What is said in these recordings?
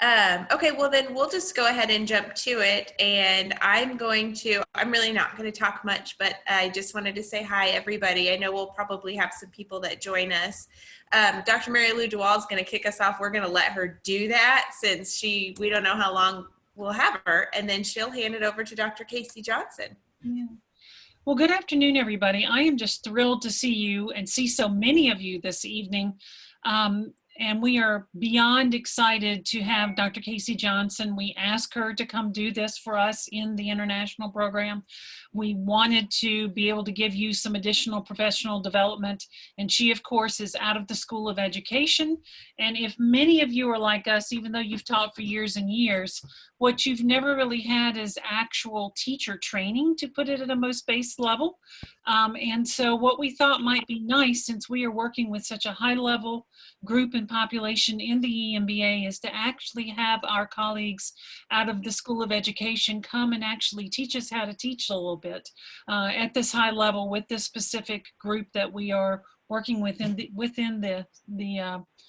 Okay, well then we'll just go ahead and jump to it. And I'm really not going to talk much, but I just wanted to say hi, everybody. I know we'll probably have some people that join us. Dr. Mary Lou DeWall is going to kick us off. We're going to let her do that since we don't know how long we'll have her. And then she'll hand it over to Dr. Kasey Johnson. Yeah. Well, good afternoon, everybody. I am just thrilled to see you and see so many of you this evening. And we are beyond excited to have Dr. Kasey Johnson. We asked her to come do this for us in the international program. We wanted to be able to give you some additional professional development. And she, of course, is out of the School of Education. And if many of you are like us, even though you've taught for years and years, what you've never really had is actual teacher training, to put it at a most base level. And so what we thought might be nice, since we are working with such a high level group and population in the EMBA, is to actually have our colleagues out of the School of Education come and actually teach us how to teach a little bit at this high level with this specific group that we are working within the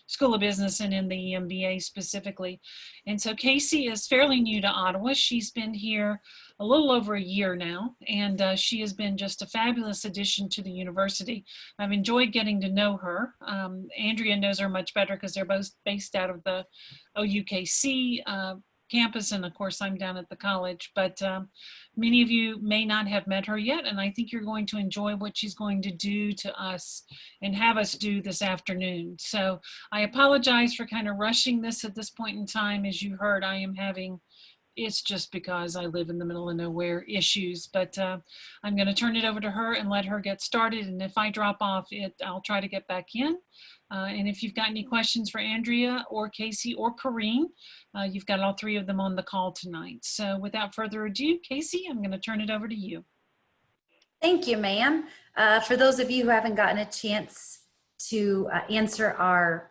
School of Business and in the EMBA specifically. And so Kasey is fairly new to Ottawa. She's been here a little over a year now, and she has been just a fabulous addition to the university. I've enjoyed getting to know her. Andrea knows her much better because they're both based out of the OUKC campus, and of course I'm down at the college, but many of you may not have met her yet, and I think you're going to enjoy what she's going to do to us and have us do this afternoon. So I apologize for kind of rushing this at this point in time. As you heard, I am having, it's just because I live in the middle of nowhere issues, but I'm going to turn it over to her and let her get started. And if I drop off, I'll try to get back in. And if you've got any questions for Andrea or Kasey or Corrine, you've got all three of them on the call tonight. So without further ado, Kasey, I'm going to turn it over to you. Thank you, ma'am. For those of you who haven't gotten a chance to answer our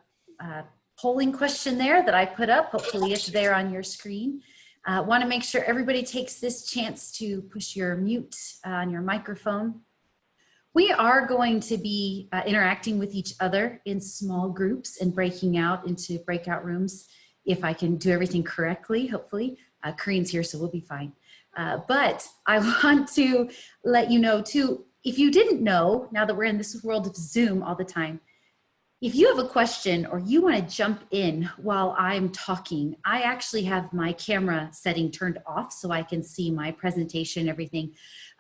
polling question there that I put up, hopefully it's there on your screen. Want to make sure everybody takes this chance to push your mute on your microphone. We are going to be interacting with each other in small groups and breaking out into breakout rooms. If I can do everything correctly, hopefully. Corrine's here, so we'll be fine. But I want to let you know too, if you didn't know, now that we're in this world of Zoom all the time, if you have a question or you want to jump in while I'm talking, I actually have my camera setting turned off so I can see my presentation and everything.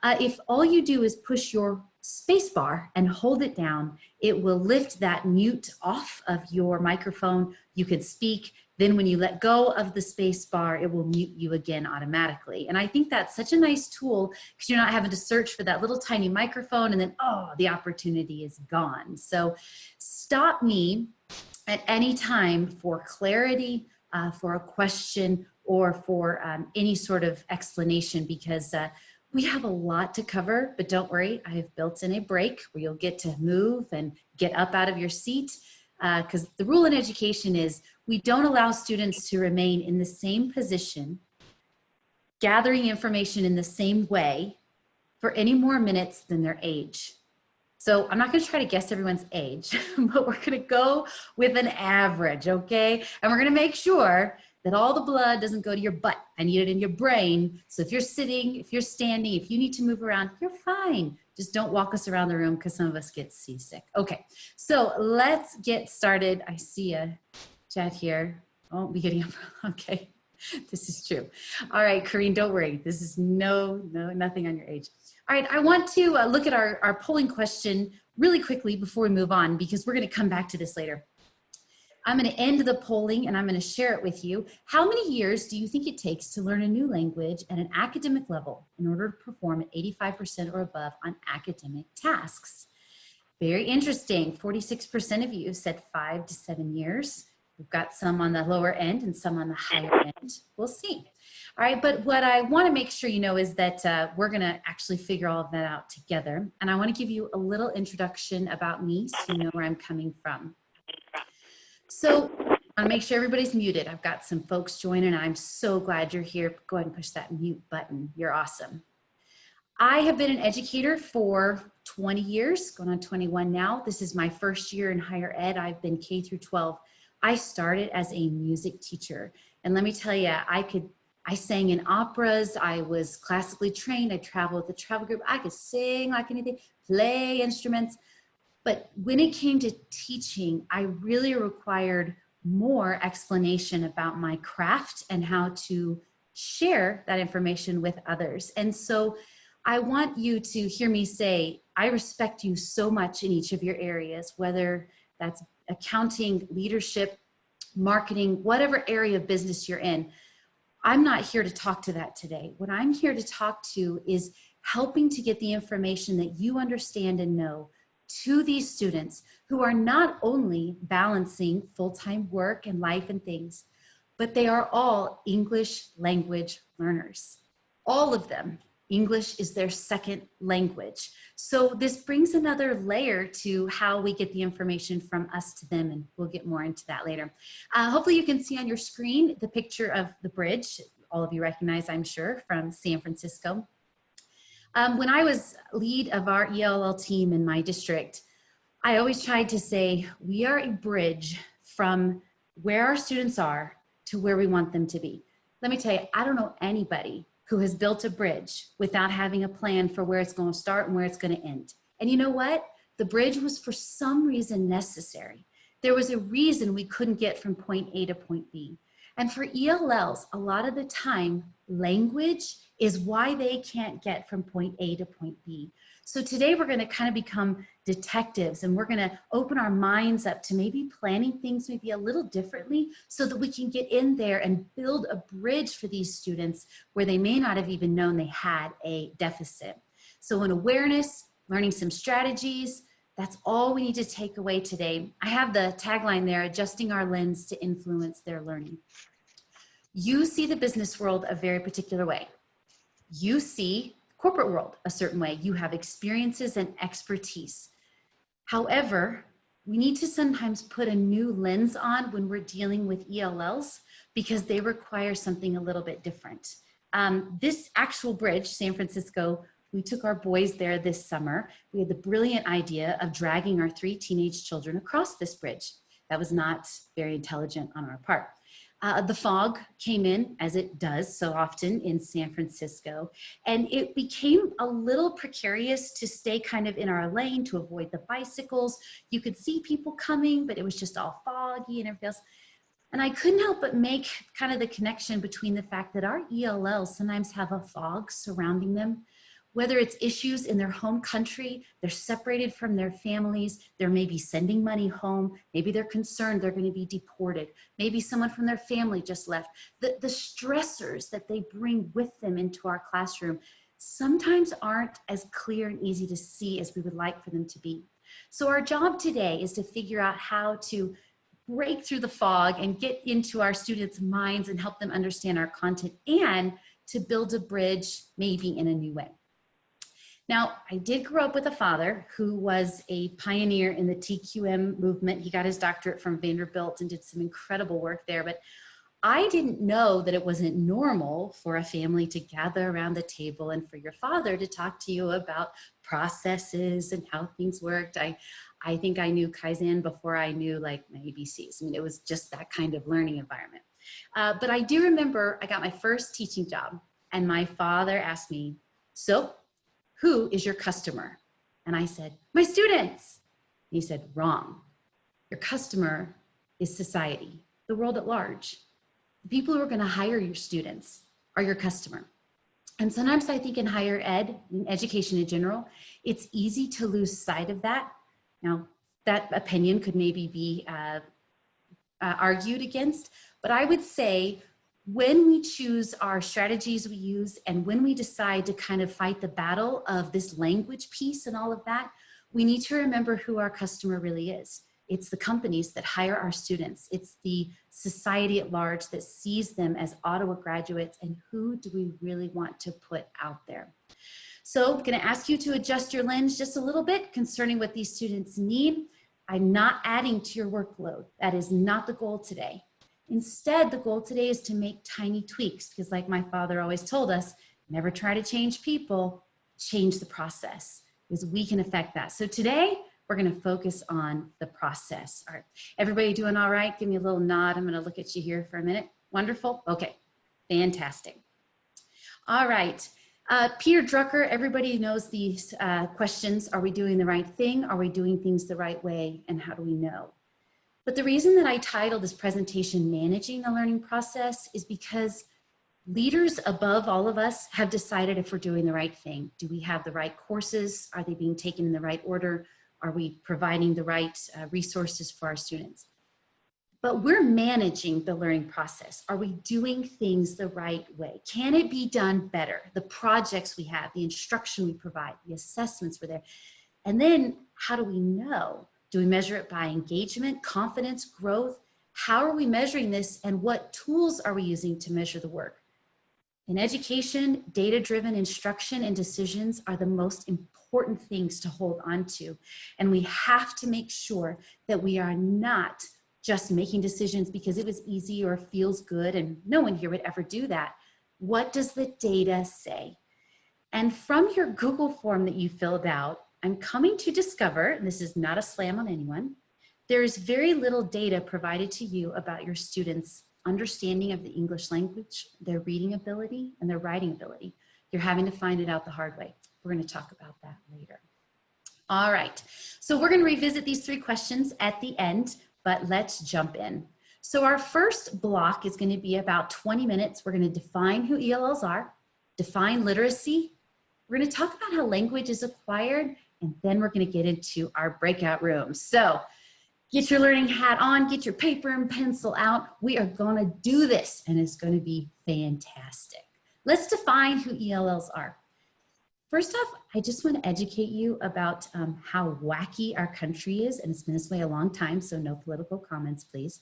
If all you do is push your space bar and hold it down, it will lift that mute off of your microphone. You can speak. Then when you let go of the space bar, it will mute you again automatically. And I think that's such a nice tool because you're not having to search for that little tiny microphone and then, oh, the opportunity is gone. So stop me at any time for clarity, for a question, or for any sort of explanation, because we have a lot to cover, but don't worry, I have built in a break where you'll get to move and get up out of your seat, because the rule in education is we don't allow students to remain in the same position, gathering information in the same way for any more minutes than their age. So I'm not going to try to guess everyone's age, but we're going to go with an average, okay? And we're going to make sure that all the blood doesn't go to your butt. I need it in your brain. So if you're sitting, if you're standing, if you need to move around, you're fine. Just don't walk us around the room because some of us get seasick. Okay, so let's get started. I see a chat here. I won't be getting up. Okay, this is true. All right, Corrine, don't worry. This is nothing on your age. All right, I want to look at our polling question really quickly before we move on, because we're going to come back to this later. I'm going to end the polling and I'm going to share it with you. How many years do you think it takes to learn a new language at an academic level in order to perform at 85% or above on academic tasks? Very interesting. 46% of you said 5 to 7 years. We've got some on the lower end and some on the higher end. We'll see. All right, but what I want to make sure you know is that we're going to actually figure all of that out together. And I want to give you a little introduction about me so you know where I'm coming from. So I want to make sure everybody's muted. I've got some folks joining and I'm so glad you're here. Go ahead and push that mute button. You're awesome. I have been an educator for 20 years, going on 21 now. This is my first year in higher ed. I've been K through 12 I started as a music teacher. And let me tell you, I sang in operas. I was classically trained. I traveled with a travel group. I could sing like anything, play instruments. But when it came to teaching, I really required more explanation about my craft and how to share that information with others. And so I want you to hear me say, I respect you so much in each of your areas, whether that's accounting, leadership, marketing, whatever area of business you're in. I'm not here to talk to that today. What I'm here to talk to is helping to get the information that you understand and know to these students who are not only balancing full-time work and life and things, but they are all English language learners. All of them. English is their second language. So this brings another layer to how we get the information from us to them, and we'll get more into that later. Hopefully you can see on your screen the picture of the bridge. All of you recognize, I'm sure, from San Francisco. When I was lead of our ELL team in my district, I always tried to say, we are a bridge from where our students are to where we want them to be. Let me tell you, I don't know anybody who has built a bridge without having a plan for where it's going to start and where it's going to end. And you know what? The bridge was for some reason necessary. There was a reason we couldn't get from point A to point B. And for ELLs, a lot of the time, language is why they can't get from point A to point B. So today we're going to kind of become detectives, and we're going to open our minds up to maybe planning things maybe a little differently so that we can get in there and build a bridge for these students where they may not have even known they had a deficit. So in awareness, learning some strategies, that's all we need to take away today. I have the tagline there, adjusting our lens to influence their learning. You see the business world a very particular way. You see corporate world a certain way. You have experiences and expertise. However, we need to sometimes put a new lens on when we're dealing with ELLs because they require something a little bit different. This actual bridge, San Francisco, we took our boys there this summer. We had the brilliant idea of dragging our 3 teenage children across this bridge. That was not very intelligent on our part. The fog came in, as it does so often in San Francisco, and it became a little precarious to stay kind of in our lane to avoid the bicycles. You could see people coming, but it was just all foggy and everything else. And I couldn't help but make kind of the connection between the fact that our ELLs sometimes have a fog surrounding them. Whether it's issues in their home country, they're separated from their families, they're maybe sending money home, maybe they're concerned they're going to be deported, maybe someone from their family just left. The stressors that they bring with them into our classroom sometimes aren't as clear and easy to see as we would like for them to be. So our job today is to figure out how to break through the fog and get into our students' minds and help them understand our content and to build a bridge maybe in a new way. Now, I did grow up with a father who was a pioneer in the TQM movement. He got his doctorate from Vanderbilt and did some incredible work there, but I didn't know that it wasn't normal for a family to gather around the table and for your father to talk to you about processes and how things worked. I think I knew Kaizen before I knew like my ABCs. I mean, it was just that kind of learning environment. But I do remember I got my first teaching job and my father asked me, so who is your customer? And I said, my students. And he said, wrong. Your customer is society, the world at large. The people who are going to hire your students are your customer. And sometimes I think in higher ed, in education in general, it's easy to lose sight of that. Now, that opinion could maybe be argued against, but I would say when we choose our strategies we use and when we decide to kind of fight the battle of this language piece and all of that, we need to remember who our customer really is. It's the companies that hire our students. It's the society at large that sees them as Ottawa graduates, and who do we really want to put out there? So I'm going to ask you to adjust your lens just a little bit concerning what these students need. I'm not adding to your workload. That is not the goal today. Instead, the goal today is to make tiny tweaks because like my father always told us, never try to change people, change the process because we can affect that. So today, we're going to focus on the process. All right. Everybody doing all right? Give me a little nod. I'm going to look at you here for a minute. Wonderful. Okay. Fantastic. All right. Peter Drucker, everybody knows these questions. Are we doing the right thing? Are we doing things the right way? And how do we know? But the reason that I titled this presentation Managing the Learning Process is because leaders above all of us have decided if we're doing the right thing. Do we have the right courses? Are they being taken in the right order? Are we providing the right resources for our students? But we're managing the learning process. Are we doing things the right way? Can it be done better? The projects we have, the instruction we provide, the assessments were there. And then how do we know? Do we measure it by engagement, confidence, growth? How are we measuring this, and what tools are we using to measure the work? In education, data-driven instruction and decisions are the most important things to hold on to. And we have to make sure that we are not just making decisions because it was easy or feels good, and no one here would ever do that. What does the data say? And from your Google form that you filled out, I'm coming to discover, and this is not a slam on anyone, there is very little data provided to you about your students' understanding of the English language, their reading ability, and their writing ability. You're having to find it out the hard way. We're going to talk about that later. All right, so we're going to revisit these 3 questions at the end, but let's jump in. So our first block is going to be about 20 minutes. We're going to define who ELLs are, define literacy. We're going to talk about how language is acquired, and then we're going to get into our breakout rooms. So get your learning hat on, get your paper and pencil out. We are going to do this, and it's going to be fantastic. Let's define who ELLs are. First off, I just want to educate you about how wacky our country is, and it's been this way a long time, so no political comments, please.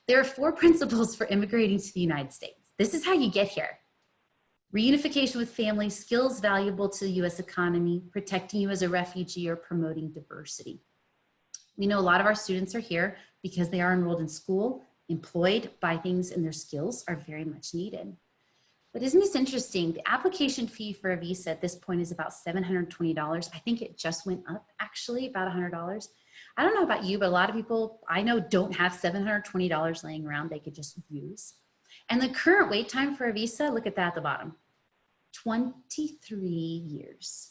There are 4 principles for immigrating to the United States. This is how you get here. Reunification with family, skills valuable to the U.S. economy, protecting you as a refugee, or promoting diversity. We know a lot of our students are here because they are enrolled in school, employed by things, and their skills are very much needed. But isn't this interesting? The application fee for a visa at this point is about $720. I think it just went up, actually, about $100. I don't know about you, but a lot of people I know don't have $720 laying around they could just use. And the current wait time for a visa, look at that at the bottom, 23 years.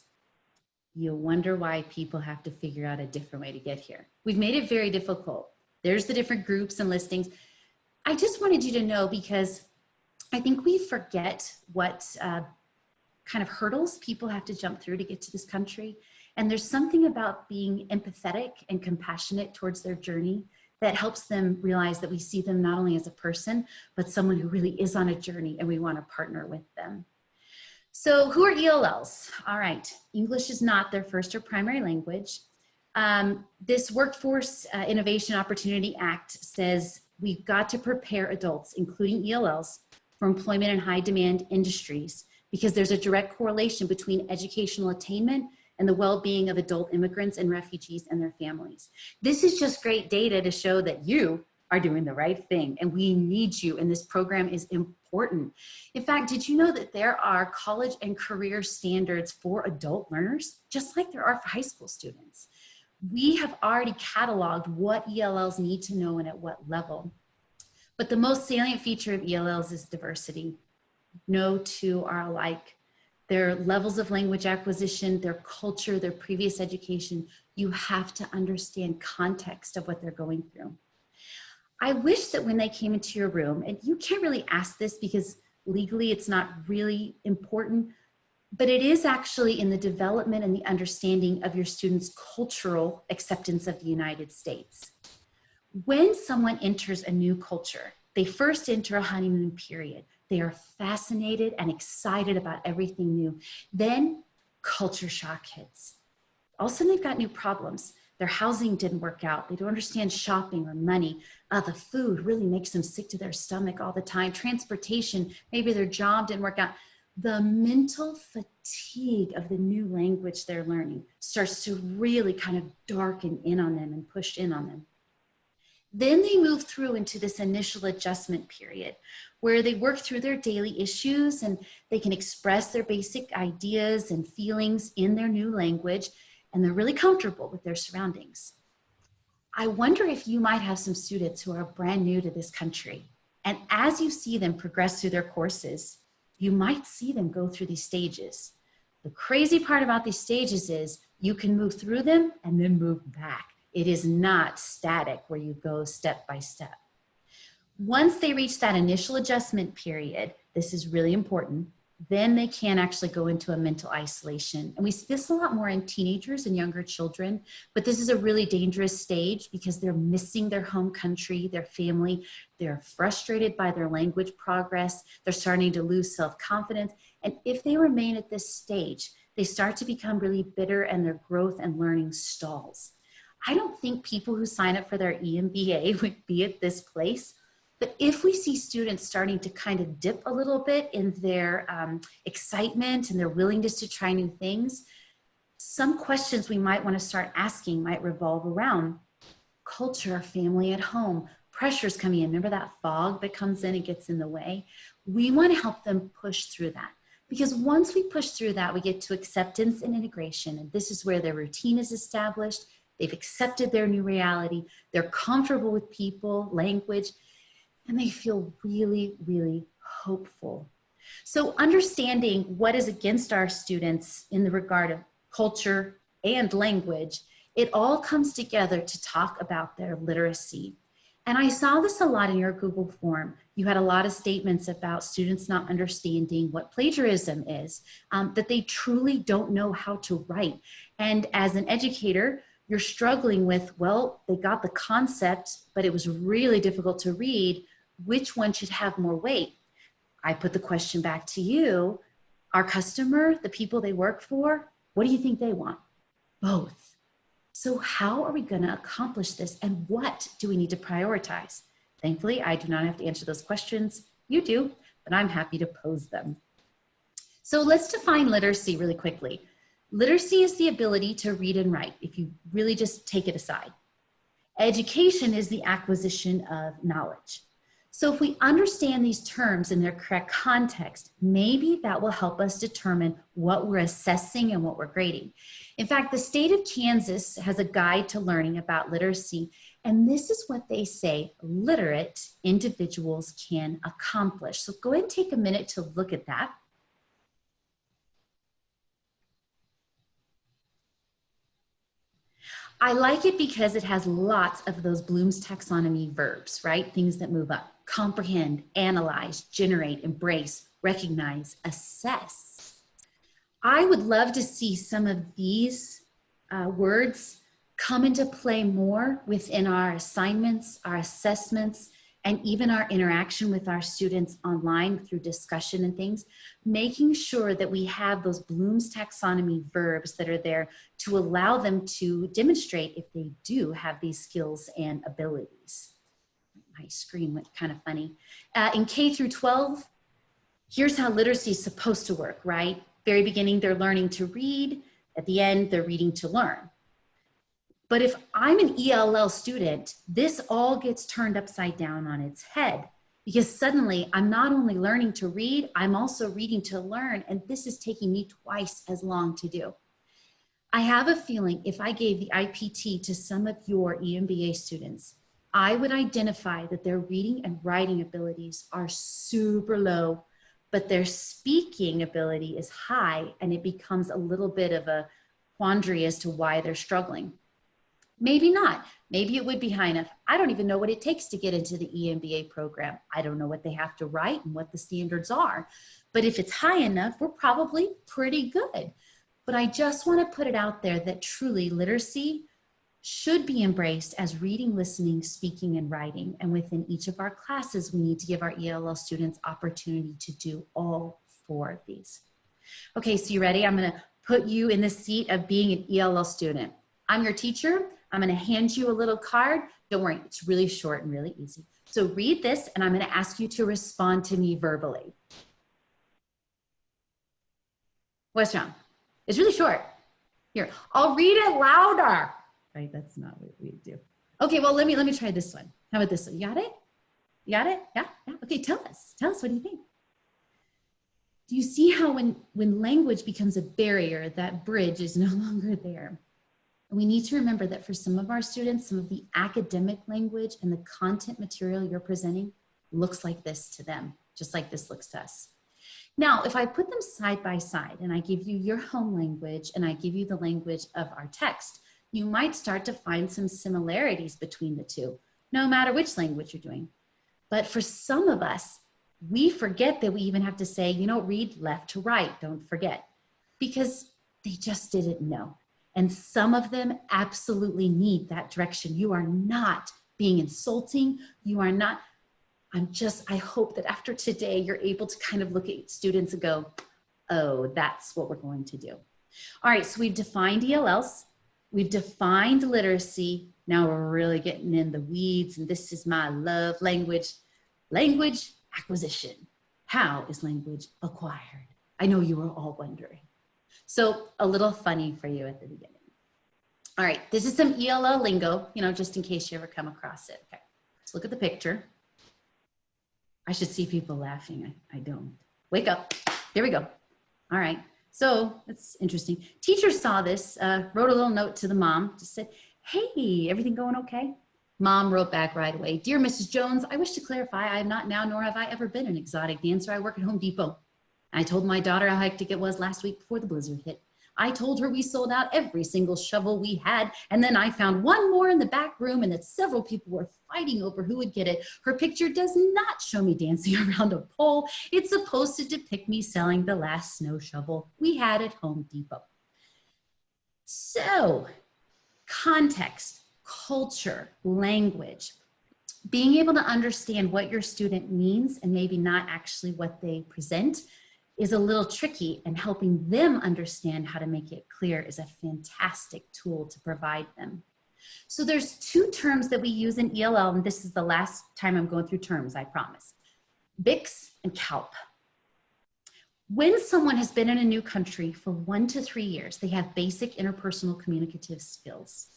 You'll wonder why people have to figure out a different way to get here. We've made it very difficult. There's the different groups and listings. I just wanted you to know, because I think we forget what kind of hurdles people have to jump through to get to this country. And there's something about being empathetic and compassionate towards their journey that helps them realize that we see them not only as a person, but someone who really is on a journey, and we want to partner with them. So who are ELLs? All right, English is not their first or primary language. This Workforce Innovation Opportunity Act says we've got to prepare adults, including ELLs, for employment in high demand industries, because there's a direct correlation between educational attainment and the well-being of adult immigrants and refugees and their families. This is just great data to show that you are doing the right thing, and we need you, and this program is important. In fact, did you know that there are college and career standards for adult learners, just like there are for high school students? We have already cataloged what ELLs need to know and at what level. But the most salient feature of ELLs is diversity. No two are alike. Their levels of language acquisition, their culture, their previous education, you have to understand context of what they're going through. I wish that when they came into your room, and you can't really ask this because legally it's not really important, but it is actually in the development and the understanding of your students' cultural acceptance of the United States. When someone enters a new culture, they first enter a honeymoon period. They are fascinated and excited about everything new. Then culture shock hits. All of a sudden they've got new problems. Their housing didn't work out. They don't understand shopping or money. The food really makes them sick to their stomach all the time. Transportation, maybe their job didn't work out. The mental fatigue of the new language they're learning starts to really kind of darken in on them and push in on them. Then they move through into this initial adjustment period where they work through their daily issues and they can express their basic ideas and feelings in their new language. and they're really comfortable with their surroundings. I wonder if you might have some students who are brand new to this country. And as you see them progress through their courses, you might see them go through these stages. The crazy part about these stages is you can move through them and then move back. It is not static where you go step by step. Once they reach that initial adjustment period, this is really important, then they can actually go into a mental isolation. And we see this a lot more in teenagers and younger children, but this is a really dangerous stage because they're missing their home country, their family, they're frustrated by their language progress, they're starting to lose self-confidence. And if they remain at this stage, they start to become really bitter and their growth and learning stalls. I don't think people who sign up for their EMBA would be at this place. But if we see students starting to kind of dip a little bit in their excitement and their willingness to try new things, some questions we might want to start asking might revolve around culture, family at home, pressures coming in. Remember that fog that comes in and gets in the way? We want to help them push through that. Because once we push through that, we get to acceptance and integration. And this is where their routine is established. They've accepted their new reality. They're comfortable with people, language, and they feel really, really hopeful. So understanding what is against our students in the regard of culture and language, it all comes together to talk about their literacy. And I saw this a lot in your Google form. You had a lot of statements about students not understanding what plagiarism is, that they truly don't know how to write. And as an educator, you're struggling with, well, they got the concept, but it was really difficult to read. Which one should have more weight? I put the question back to you. Our customer, the people they work for, what do you think they want? Both. So how are we going to accomplish this, and what do we need to prioritize? Thankfully, I do not have to answer those questions. You do, but I'm happy to pose them. So let's define literacy really quickly. Literacy is the ability to read and write, if you really just take it aside. Education is the acquisition of knowledge. So if we understand these terms in their correct context, maybe that will help us determine what we're assessing and what we're grading. In fact, the state of Kansas has a guide to learning about literacy, and this is what they say literate individuals can accomplish. So go ahead and take a minute to look at that. I like it because it has lots of those Bloom's taxonomy verbs, right? Things that move up: comprehend, analyze, generate, embrace, recognize, assess. I would love to see some of these words come into play more within our assignments, our assessments, and even our interaction with our students online through discussion and things, making sure that we have those Bloom's taxonomy verbs that are there to allow them to demonstrate if they do have these skills and abilities. My screen went kind of funny. In K through 12, here's how literacy is supposed to work, right? Very beginning, they're learning to read. At the end, they're reading to learn. But if I'm an ELL student, this all gets turned upside down on its head, because suddenly I'm not only learning to read, I'm also reading to learn, and this is taking me twice as long to do. I have a feeling if I gave the IPT to some of your EMBA students, I would identify that their reading and writing abilities are super low, but their speaking ability is high, and it becomes a little bit of a quandary as to why they're struggling. Maybe not. Maybe it would be high enough. I don't even know what it takes to get into the EMBA program. I don't know what they have to write and what the standards are. But if it's high enough, we're probably pretty good. But I just want to put it out there that truly literacy should be embraced as reading, listening, speaking, and writing. And within each of our classes, we need to give our ELL students opportunity to do all four of these. Okay, so you ready? I'm going to put you in the seat of being an ELL student. I'm your teacher. I'm going to hand you a little card. Don't worry, it's really short and really easy. So read this, and I'm going to ask you to respond to me verbally. What's wrong? It's really short. Here, I'll read it louder. Right, that's not what we do. Okay, well, let me try this one. How about this one? You got it? You got it? Yeah? Okay, tell us, what do you think? Do you see how when language becomes a barrier, that bridge is no longer there? And we need to remember that for some of our students, some of the academic language and the content material you're presenting looks like this to them, just like this looks to us. Now, if I put them side by side and I give you your home language and I give you the language of our text, you might start to find some similarities between the two, no matter which language you're doing. But for some of us, we forget that we even have to say, you know, read left to right, don't forget, because they just didn't know. And some of them absolutely need that direction. You are not being insulting. You are not, I hope that after today, you're able to kind of look at students and go, oh, that's what we're going to do. All right, so we've defined ELLs. We've defined literacy. Now we're really getting in the weeds, and this is my love language. Language acquisition. How is language acquired? I know you were all wondering. So a little funny for you at the beginning. All right, this is some ELL lingo, you know, just in case you ever come across it. Okay, let's look at the picture. I should see people laughing. I don't. Wake up. Here we go. All right. So it's interesting. Teacher saw this, wrote a little note to the mom, just said, hey, everything going okay? Mom wrote back right away. Dear Mrs. Jones, I wish to clarify I am not now, nor have I ever been an exotic dancer. I work at Home Depot. I told my daughter how hectic it was last week before the blizzard hit. I told her we sold out every single shovel we had, and then I found one more in the back room and that several people were fighting over who would get it. Her picture does not show me dancing around a pole. It's supposed to depict me selling the last snow shovel we had at Home Depot. So, context, culture, language, being able to understand what your student means and maybe not actually what they present is a little tricky, and helping them understand how to make it clear is a fantastic tool to provide them. So there's two terms that we use in ELL, and this is the last time I'm going through terms, I promise. BICS and CALP. When someone has been in a new country for 1 to 3 years, they have basic interpersonal communicative skills.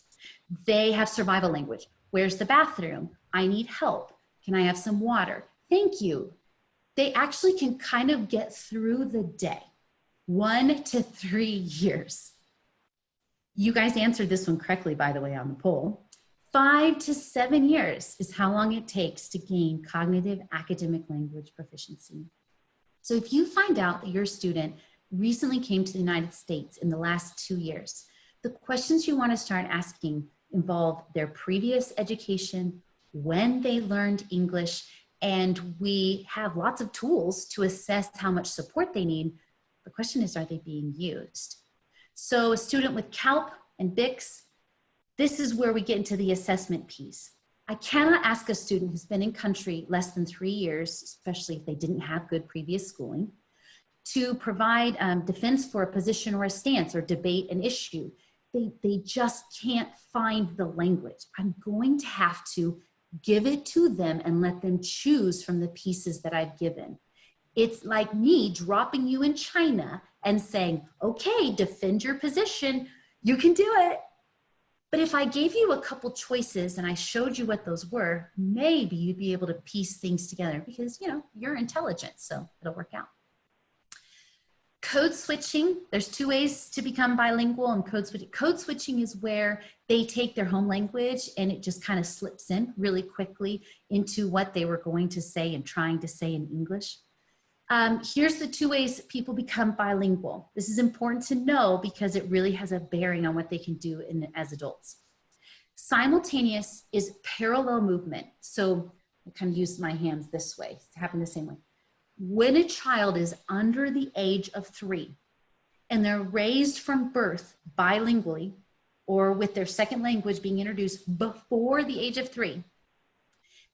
They have survival language. Where's the bathroom? I need help. Can I have some water? Thank you. They actually can kind of get through the day. 1 to 3 years. You guys answered this one correctly, by the way, on the poll. 5 to 7 years is how long it takes to gain cognitive academic language proficiency. So if you find out that your student recently came to the United States in the last 2 years, the questions you want to start asking involve their previous education, when they learned English, and we have lots of tools to assess how much support they need. The question is, are they being used? So a student with CALP and BICS, this is where we get into the assessment piece. I cannot ask a student who's been in country less than 3 years, especially if they didn't have good previous schooling, to provide defense for a position or a stance or debate an issue. They just can't find the language. I'm going to have to give it to them and let them choose from the pieces that I've given. It's like me dropping you in China and saying, okay, defend your position, you can do it. But if I gave you a couple choices and I showed you what those were, maybe you'd be able to piece things together because, you know, you're intelligent, so it'll work out. Code switching, there's 2 ways to become bilingual, and code switching. Code switching is where they take their home language and it just kind of slips in really quickly into what they were going to say and trying to say in English. Here's the 2 ways people become bilingual. This is important to know because it really has a bearing on what they can do as adults. Simultaneous is parallel movement. So I kind of use my hands this way, it's happening the same way. When a child is under the age of 3 and they're raised from birth bilingually or with their second language being introduced before the age of 3,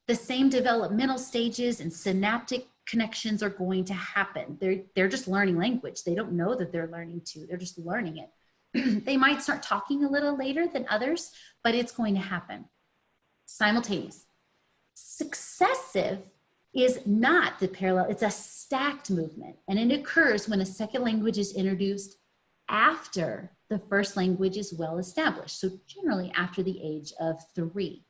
the same developmental stages and synaptic connections are going to happen. They're just learning language. They don't know that they're learning to, they're just learning it. They might start talking a little later than others, but it's going to happen. Simultaneous. Successive is not the parallel, it's a stacked movement. And it occurs when a second language is introduced after the first language is well established. So generally after the age of 3.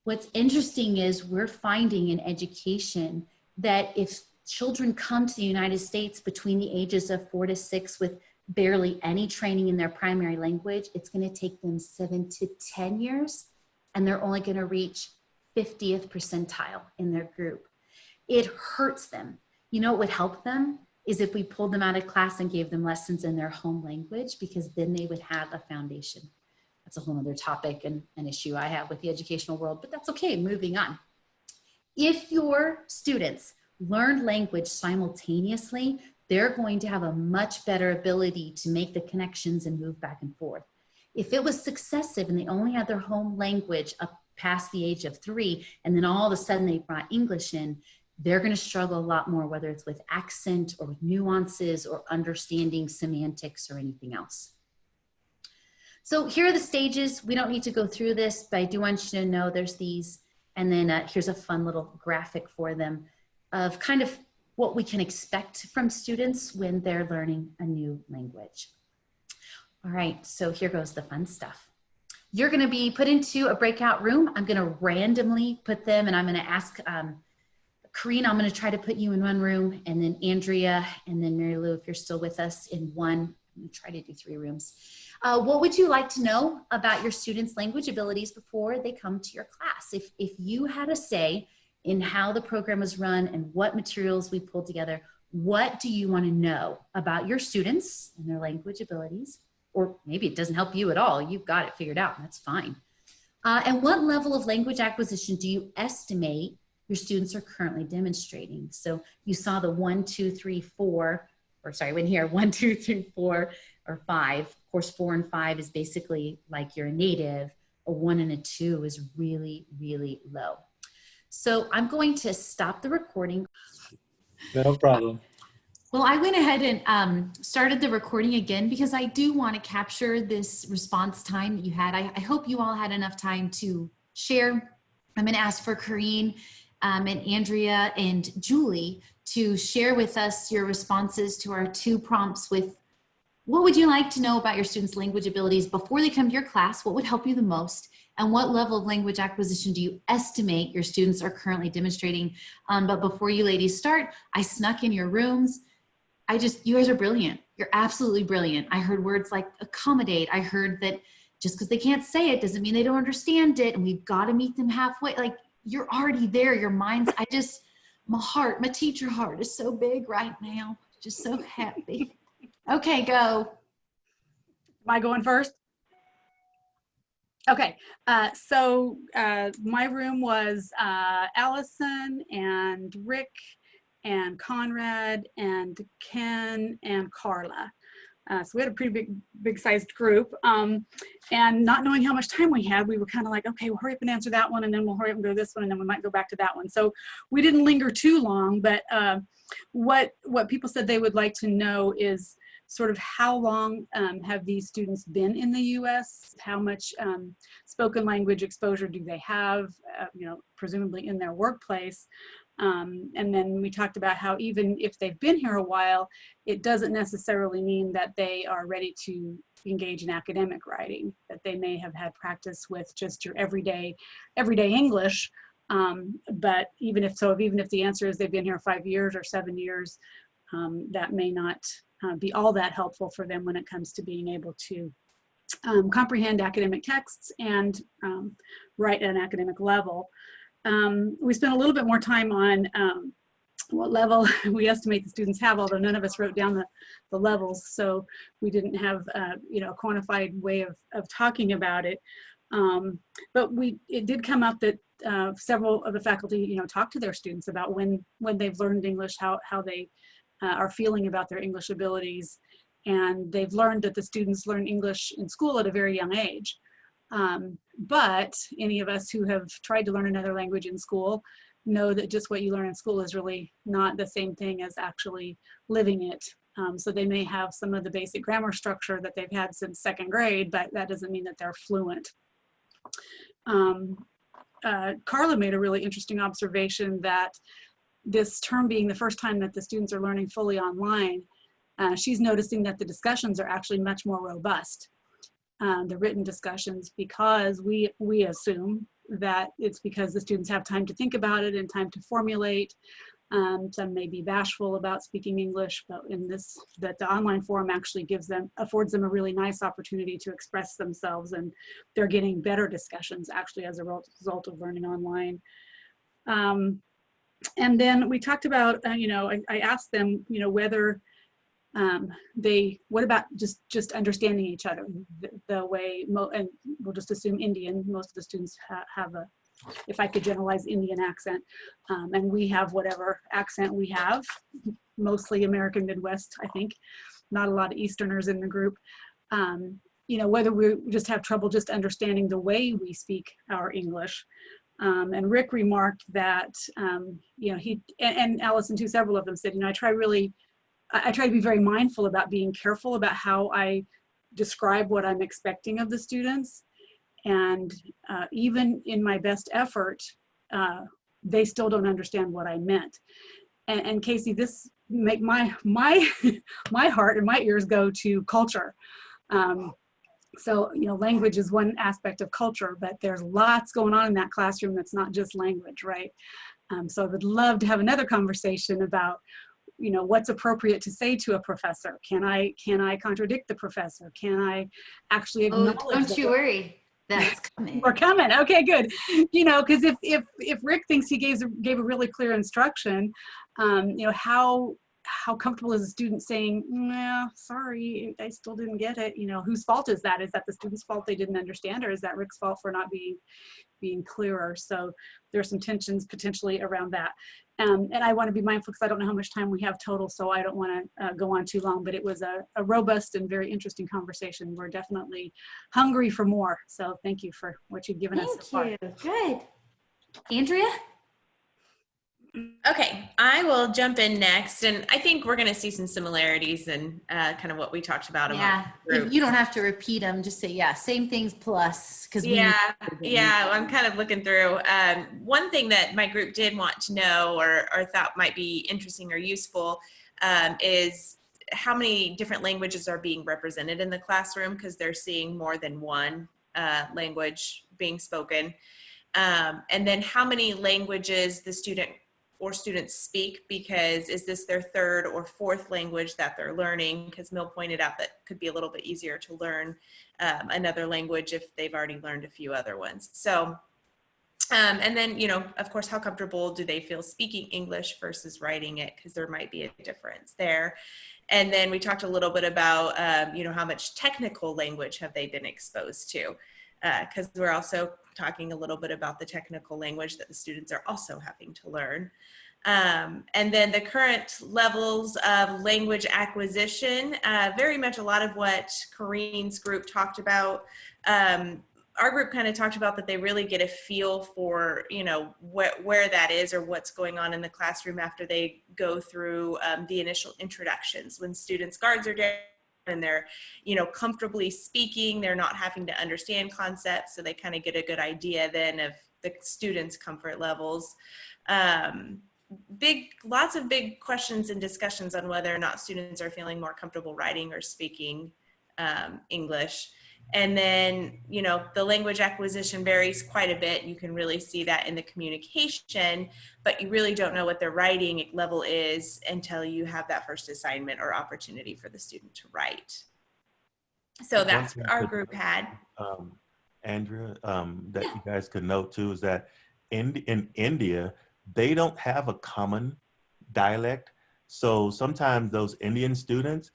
What's interesting is we're finding in education that if children come to the United States between the ages of 4 to 6 with barely any training in their primary language, it's going to take them 7 to 10 years, and they're only going to reach 50th percentile in their group. It hurts them. You know what would help them is if we pulled them out of class and gave them lessons in their home language, because then they would have a foundation. That's a whole other topic and an issue I have with the educational world, but that's okay, moving on. If your students learn language simultaneously, they're going to have a much better ability to make the connections and move back and forth. If it was successive and they only had their home language up past the age of 3, and then all of a sudden they brought English in, they're going to struggle a lot more, whether it's with accent or with nuances or understanding semantics or anything else. So here are the stages. We don't need to go through this, but I do want you to know there's these. And then here's a fun little graphic for them of kind of what we can expect from students when they're learning a new language. All right, so here goes the fun stuff. You're going to be put into a breakout room. I'm going to randomly put them, and I'm going to ask Karina, I'm going to try to put you in one room, and then Andrea, and then Mary Lou, if you're still with us, in one. I'm going to try to do 3 rooms. What would you like to know about your students' language abilities before they come to your class? If you had a say in how the program was run and what materials we pulled together, what do you want to know about your students and their language abilities? Or maybe it doesn't help you at all. You've got it figured out, and that's fine. And what level of language acquisition do you estimate your students are currently demonstrating? So you saw the 1, 2, 3, 4, or sorry, when here, 1, 2, 3, 4, or 5. Of course, 4 and 5 is basically like you're a native. A 1 and a 2 is really, really low. So I'm going to stop the recording. No problem. Well, I went ahead and started the recording again because I do want to capture this response time that you had. I hope you all had enough time to share. I'm going to ask for Corrine and Andrea and Julie to share with us your responses to our 2 prompts with what would you like to know about your students' language abilities before they come to your class? What would help you the most? And what level of language acquisition do you estimate your students are currently demonstrating? But before you ladies start, I snuck in your rooms. You guys are brilliant. You're absolutely brilliant. I heard words like accommodate. I heard that just because they can't say it doesn't mean they don't understand it. And we've got to meet them halfway. Like, you're already there. Your mind's, my teacher heart is so big right now. Just so happy. Okay, go. Am I going first? Okay, so my room was Allison and Rick and Conrad and Ken and Carla. So we had a pretty big sized group, and not knowing how much time we had, we were kind of like, okay, we'll hurry up and answer that one, and then we'll hurry up and go to this one, and then we might go back to that one. So we didn't linger too long, but what people said they would like to know is sort of how long have these students been in the U.S.? How much spoken language exposure do they have, presumably in their workplace? And then we talked about how even if they've been here a while, it doesn't necessarily mean that they are ready to engage in academic writing, that they may have had practice with just your everyday English. But even if the answer is they've been here 5 years or 7 years, that may not be all that helpful for them when it comes to being able to comprehend academic texts and write at an academic level. We spent a little bit more time on what level we estimate the students have, although none of us wrote down the levels, so we didn't have a quantified way of talking about it. But it did come up that several of the faculty talked to their students about when they've learned English, how they are feeling about their English abilities, and they've learned that the students learn English in school at a very young age. But any of us who have tried to learn another language in school know that just what you learn in school is really not the same thing as actually living it. So they may have some of the basic grammar structure that they've had since 2nd grade, but that doesn't mean that they're fluent. Carla made a really interesting observation that this term being the first time that the students are learning fully online, she's noticing that the discussions are actually much more robust, the written discussions, because we assume that it's because the students have time to think about it and time to formulate, Some may be bashful about speaking English, but the online forum actually affords them a really nice opportunity to express themselves, and they're getting better discussions actually as a result of learning online. And then we talked about, I asked them, whether what about just understanding each other the way, and we'll just assume Indian, most of the students have a, if I could generalize, Indian accent, and we have whatever accent we have, mostly American Midwest, I think, not a lot of Easterners in the group. Whether we just have trouble just understanding the way we speak our English. And Rick remarked that, he, and Allison too, several of them said, I try to be very mindful about being careful about how I describe what I'm expecting of the students. And even in my best effort, they still don't understand what I meant. And Kasey, this make my heart and my ears go to culture. So, language is one aspect of culture, but there's lots going on in that classroom that's not just language, right? So I would love to have another conversation about, what's appropriate to say to a professor. Can I contradict the professor? Can I actually acknowledge? Oh, don't you worry. That's coming. We're coming. Okay, good. Because if Rick thinks he gave a really clear instruction, how comfortable is a student saying, "Nah, sorry, I still didn't get it." Whose fault is that? Is that the student's fault they didn't understand, or is that Rick's fault for not being clearer? So there's some tensions potentially around that. And I want to be mindful because I don't know how much time we have total, so I don't want to go on too long, but it was a robust and very interesting conversation. We're definitely hungry for more. So thank you for what you've given us so far. Thank you. Good. Andrea? Okay, I will jump in next, and I think we're going to see some similarities in kind of what we talked about. Yeah, you don't have to repeat them. Just say, same things plus. I'm kind of looking through. One thing that my group did want to know or thought might be interesting or useful is how many different languages are being represented in the classroom, because they're seeing more than one language being spoken. And then how many languages the student or students speak, because is this their third or fourth language that they're learning? Because Mill pointed out that could be a little bit easier to learn another language if they've already learned a few other ones. So, and then, of course, how comfortable do they feel speaking English versus writing it? Because there might be a difference there. And then we talked a little bit about, how much technical language have they been exposed to? Because we're also talking a little bit about the technical language that the students are also having to learn. And then the current levels of language acquisition, very much a lot of what Corrine's group talked about. Our group kind of talked about that they really get a feel for, where that is or what's going on in the classroom after they go through the initial introductions, when students' guards are down and they're, comfortably speaking, they're not having to understand concepts. So they kind of get a good idea then of the students' comfort levels. Lots of big questions and discussions on whether or not students are feeling more comfortable writing or speaking English. And then, the language acquisition varies quite a bit. You can really see that in the communication, but you really don't know what their writing level is until you have that first assignment or opportunity for the student to write. So that's what our group had. Andrea, that you guys could note too, is that in India, they don't have a common dialect. So sometimes those Indian students,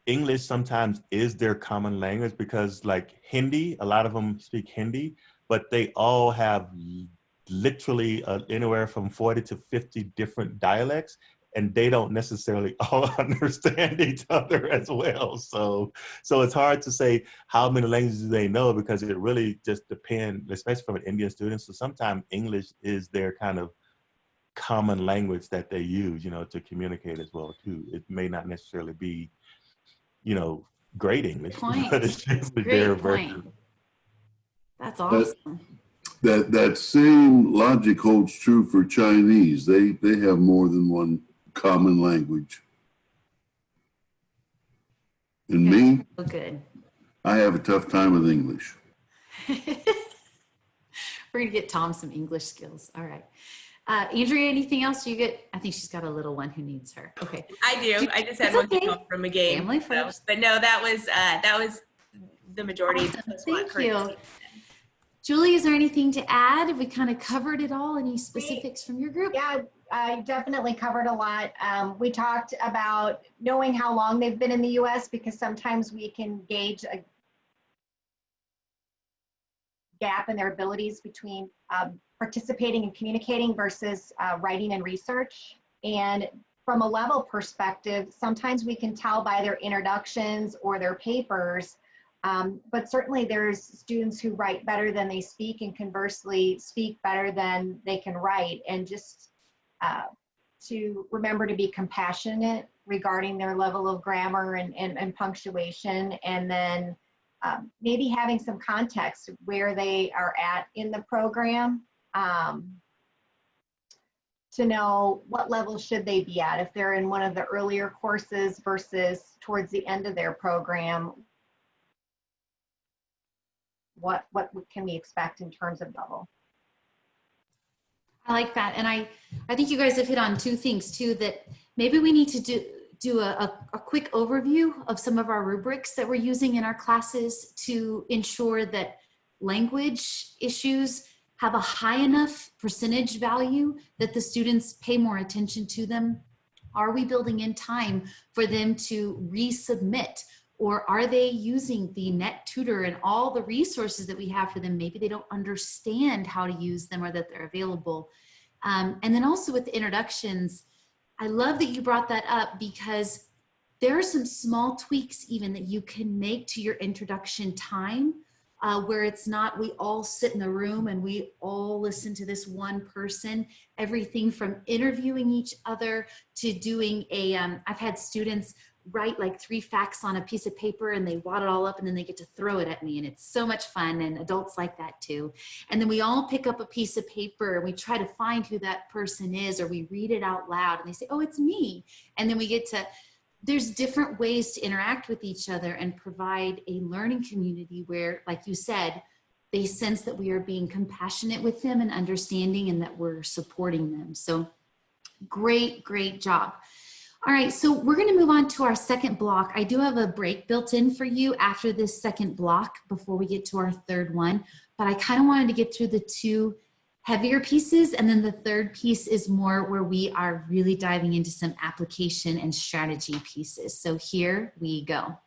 English sometimes is their common language, because like Hindi, a lot of them speak Hindi, but they all have literally anywhere from 40 to 50 different dialects, and they don't necessarily all understand each other as well. So it's hard to say how many languages they know, because it really just depends, especially from an Indian student. So sometimes English is their kind of common language that they use, to communicate as well too. It may not necessarily be, great English, but it's usually their version. That's awesome. That same logic holds true for Chinese. They have more than one common language. And me, Good. I have a tough time with English. We're gonna get Tom some English skills. All right. Andrea, anything else you get? I think she's got a little one who needs her. Okay. I do. I just had It's one okay. thing home from a game. Family So, first. but no, that was the majority Awesome. of the Thank current you. season. Julie, is there anything to add? Have we kind of covered it all? Any specifics from your group? Yeah, I definitely covered a lot. We talked about knowing how long they've been in the US, because sometimes we can gauge a gap in their abilities between participating and communicating versus writing and research. And from a level perspective, sometimes we can tell by their introductions or their papers, but certainly there's students who write better than they speak, and conversely speak better than they can write. And just to remember to be compassionate regarding their level of grammar and punctuation, and then maybe having some context where they are at in the program, to know what level should they be at. If they're in one of the earlier courses versus towards the end of their program, what can we expect in terms of level? I like that. And I think you guys have hit on two things too, that maybe we need to do a quick overview of some of our rubrics that we're using in our classes to ensure that language issues have a high enough percentage value that the students pay more attention to them. Are we building in time for them to resubmit? Or are they using the Net Tutor and all the resources that we have for them? Maybe they don't understand how to use them or that they're available. And then also with the introductions, I love that you brought that up, because there are some small tweaks even that you can make to your introduction time, where it's not we all sit in the room and we all listen to this one person. Everything from interviewing each other to doing I've had students write like 3 facts on a piece of paper and they wad it all up and then they get to throw it at me, and it's so much fun, and adults like that too. And then we all pick up a piece of paper and we try to find who that person is, or we read it out loud and they say, oh, it's me. And then we get to, there's different ways to interact with each other and provide a learning community where, like you said, they sense that we are being compassionate with them and understanding, and that we're supporting them. So great, great job. All right, so we're going to move on to our second block. I do have a break built in for you after this second block before we get to our third one, but I kind of wanted to get through the 2 heavier pieces, and then the third piece is more where we are really diving into some application and strategy pieces. So here we go.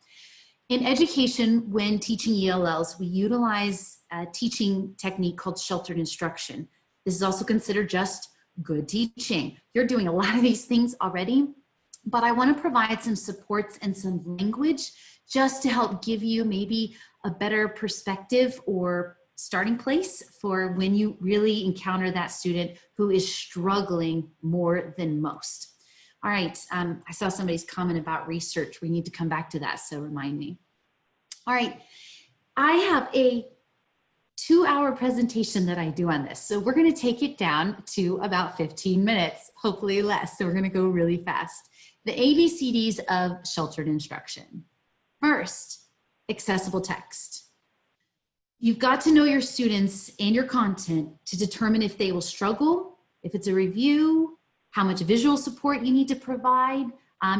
In education, when teaching ELLs, we utilize a teaching technique called sheltered instruction. This is also considered just good teaching. You're doing a lot of these things already, but I want to provide some supports and some language just to help give you maybe a better perspective or starting place for when you really encounter that student who is struggling more than most. All right, I saw somebody's comment about research. We need to come back to that, so remind me. All right, I have a 2-hour presentation that I do on this. So we're gonna take it down to about 15 minutes, hopefully less. So we're gonna go really fast. The ABCDs of sheltered instruction. First, accessible text. You've got to know your students and your content to determine if they will struggle, if it's a review, how much visual support you need to provide.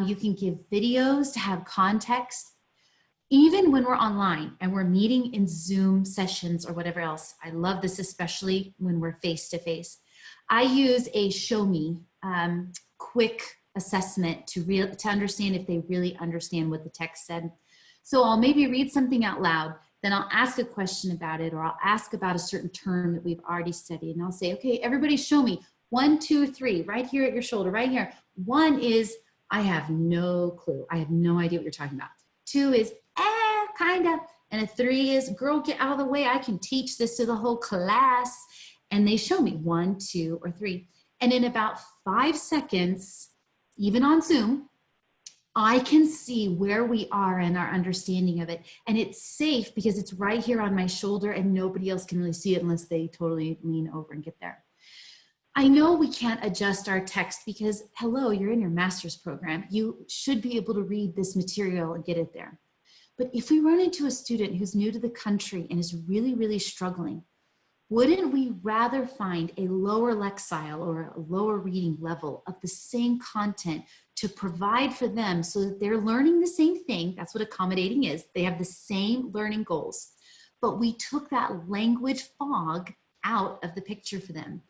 You can give videos to have context. Even when we're online and we're meeting in Zoom sessions or whatever else, I love this especially when we're face-to-face. I use a show me quick assessment to understand if they really understand what the text said. So I'll maybe read something out loud, then I'll ask a question about it, or I'll ask about a certain term that we've already studied, and I'll say, okay, everybody show me 1, 2, 3, right here at your shoulder, right here. 1 is, I have no clue. I have no idea what you're talking about. 2 is, kind of. And a 3 is, girl, get out of the way. I can teach this to the whole class. And they show me 1, 2, or 3. And in about 5 seconds, even on Zoom, I can see where we are in our understanding of it. And it's safe because it's right here on my shoulder and nobody else can really see it unless they totally lean over and get there. I know we can't adjust our text because, hello, you're in your master's program. You should be able to read this material and get it there. But if we run into a student who's new to the country and is really, really struggling, Wouldn't we rather find a lower lexile or a lower reading level of the same content to provide for them so that they're learning the same thing? That's what accommodating is. They have the same learning goals, but we took that language fog out of the picture for them.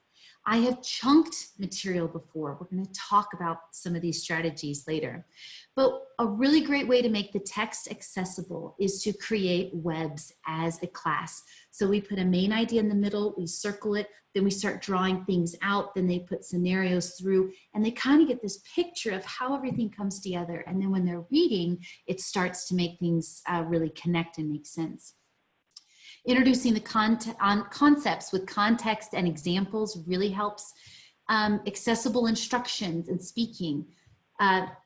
I have chunked material before. We're going to talk about some of these strategies later. But a really great way to make the text accessible is to create webs as a class. So we put a main idea in the middle, we circle it, then we start drawing things out, then they put scenarios through, and they kind of get this picture of how everything comes together. And then when they're reading, it starts to make things really connect and make sense. Introducing the concepts with context and examples really helps. Accessible instructions and speaking.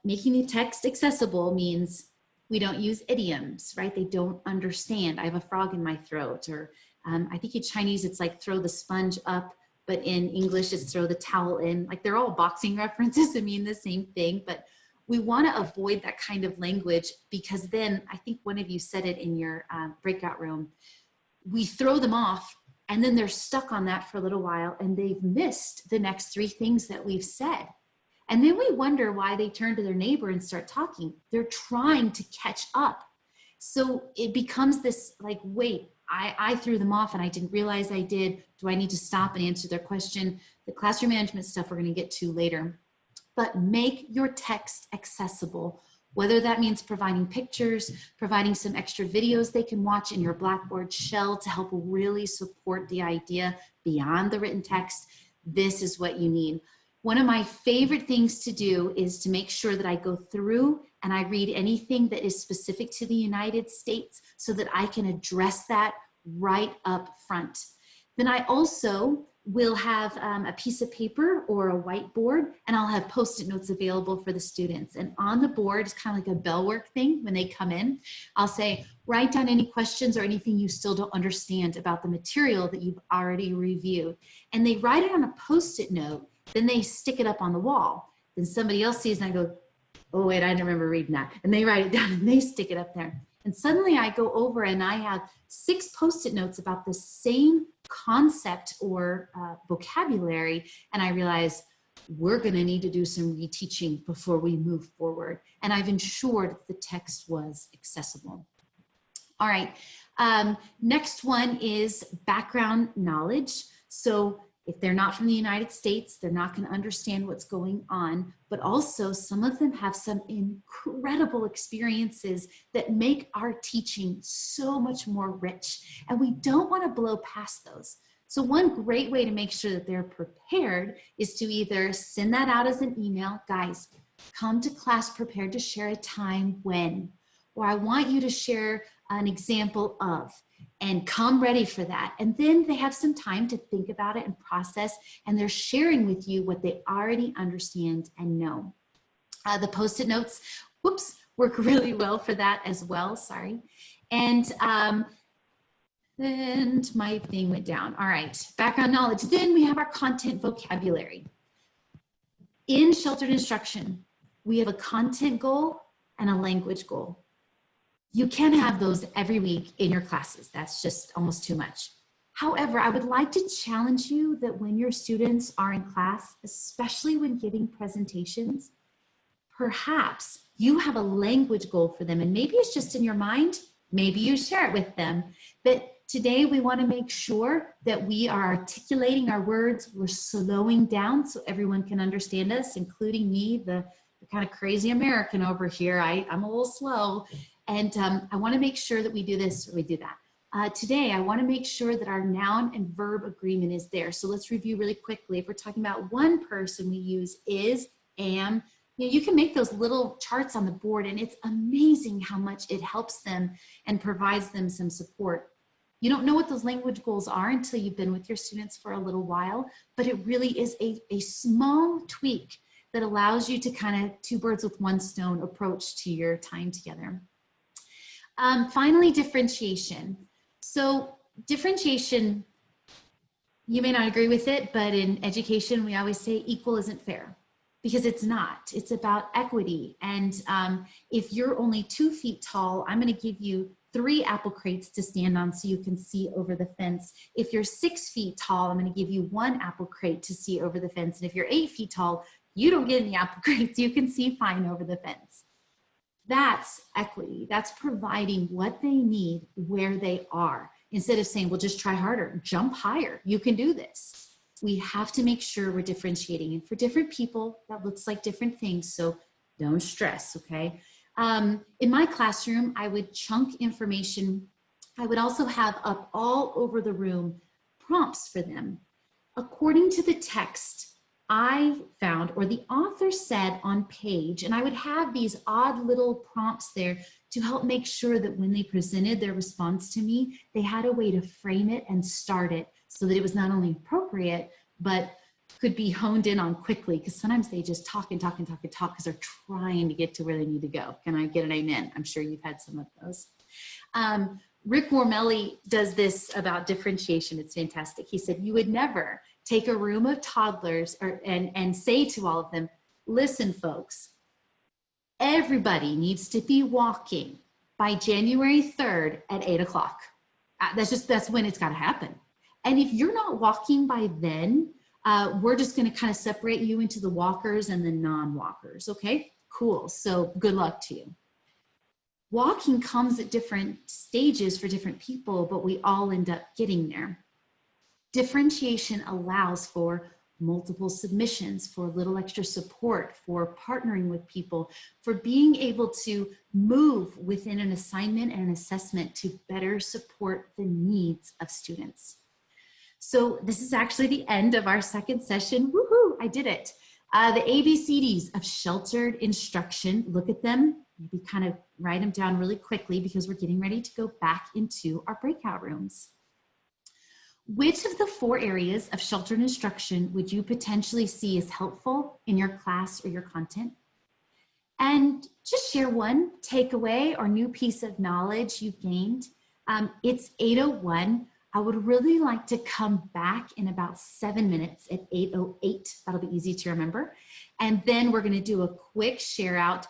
Making the text accessible means we don't use idioms, right? They don't understand. I have a frog in my throat. Or I think in Chinese, it's like throw the sponge up, but in English, it's throw the towel in. Like they're all boxing references that mean the same thing, but we want to avoid that kind of language because then I think one of you said it in your breakout room. We throw them off and then they're stuck on that for a little while and they've missed the next 3 things that we've said. And then we wonder why they turn to their neighbor and start talking. They're trying to catch up. So it becomes this like, wait, I threw them off and I didn't realize I did. Do I need to stop and answer their question? The classroom management stuff we're going to get to later. But make your text accessible. Whether that means providing pictures, providing some extra videos they can watch in your Blackboard shell to help really support the idea beyond the written text, this is what you need. One of my favorite things to do is to make sure that I go through and I read anything that is specific to the United States so that I can address that right up front. Then I also will have a piece of paper or a whiteboard, and I'll have Post-it notes available for the students. And on the board, it's kind of like a bell work thing when they come in. I'll say, write down any questions or anything you still don't understand about the material that you've already reviewed. And they write it on a Post-it note, then they stick it up on the wall. Then somebody else sees and I go, oh wait, I didn't remember reading that. And they write it down and they stick it up there. And suddenly I go over and I have 6 Post-it notes about the same concept or vocabulary. And I realize we're going to need to do some reteaching before we move forward. And I've ensured that the text was accessible. All right. Next one is background knowledge. So if they're not from the United States, they're not going to understand what's going on, but also some of them have some incredible experiences that make our teaching so much more rich, and we don't want to blow past those. So one great way to make sure that they're prepared is to either send that out as an email, guys, come to class prepared to share a time when, or I want you to share an example of, and come ready for that. And then they have some time to think about it and process, and they're sharing with you what they already understand and know. The Post-it notes, whoops, work really well for that as well, sorry. And my thing went down. All right, background knowledge. Then we have our content vocabulary. In sheltered instruction, we have a content goal and a language goal. You can have those every week in your classes. That's just almost too much. However, I would like to challenge you that when your students are in class, especially when giving presentations, perhaps you have a language goal for them. And maybe it's just in your mind, maybe you share it with them. But today we want to make sure that we are articulating our words, we're slowing down so everyone can understand us, including me, the kind of crazy American over here. I'm a little slow. And I want to make sure that we do this or we do that. Today, I want to make sure that our noun and verb agreement is there. So let's review really quickly. If we're talking about one person, we use is, am. You know, you can make those little charts on the board, and it's amazing how much it helps them and provides them some support. You don't know what those language goals are until you've been with your students for a little while, but it really is a small tweak that allows you to kind of 2 birds with 1 stone approach to your time together. Finally, differentiation. So differentiation, you may not agree with it, but in education, we always say equal isn't fair, because it's not. It's about equity. And if you're only 2 feet tall, I'm going to give you 3 apple crates to stand on so you can see over the fence. If you're 6 feet tall, I'm going to give you 1 apple crate to see over the fence. And if you're 8 feet tall, you don't get any apple crates. You can see fine over the fence. That's equity. That's providing what they need where they are. Instead of saying, well, just try harder, jump higher. You can do this. We have to make sure we're differentiating. And for different people, that looks like different things. So don't stress, okay? In my classroom, I would chunk information. I would also have up all over the room prompts for them. According to the text, I found, or the author said on page, and I would have these odd little prompts there to help make sure that when they presented their response to me, they had a way to frame it and start it so that it was not only appropriate, but could be honed in on quickly, because sometimes they just talk and talk and talk and talk because they're trying to get to where they need to go. Can I get an amen? I'm sure you've had some of those. Rick Wormelli does this about differentiation. It's fantastic. He said, you would never take a room of toddlers and say to all of them, listen, folks, everybody needs to be walking by January 3rd at 8 o'clock. That's when it's got to happen. And if you're not walking by then, we're just going to kind of separate you into the walkers and the non-walkers. Okay, cool. So good luck to you. Walking comes at different stages for different people, but we all end up getting there. Differentiation allows for multiple submissions, for a little extra support, for partnering with people, for being able to move within an assignment and an assessment to better support the needs of students. So this is actually the end of our second session. Woohoo, I did it. The ABCDs of sheltered instruction, look at them, maybe kind of write them down really quickly because we're getting ready to go back into our breakout rooms. Which of the 4 areas of sheltered instruction would you potentially see as helpful in your class or your content? And just share one takeaway or new piece of knowledge you've gained. It's 8:01. I would really like to come back in about 7 minutes at 8:08. That'll be easy to remember. And then we're going to do a quick share out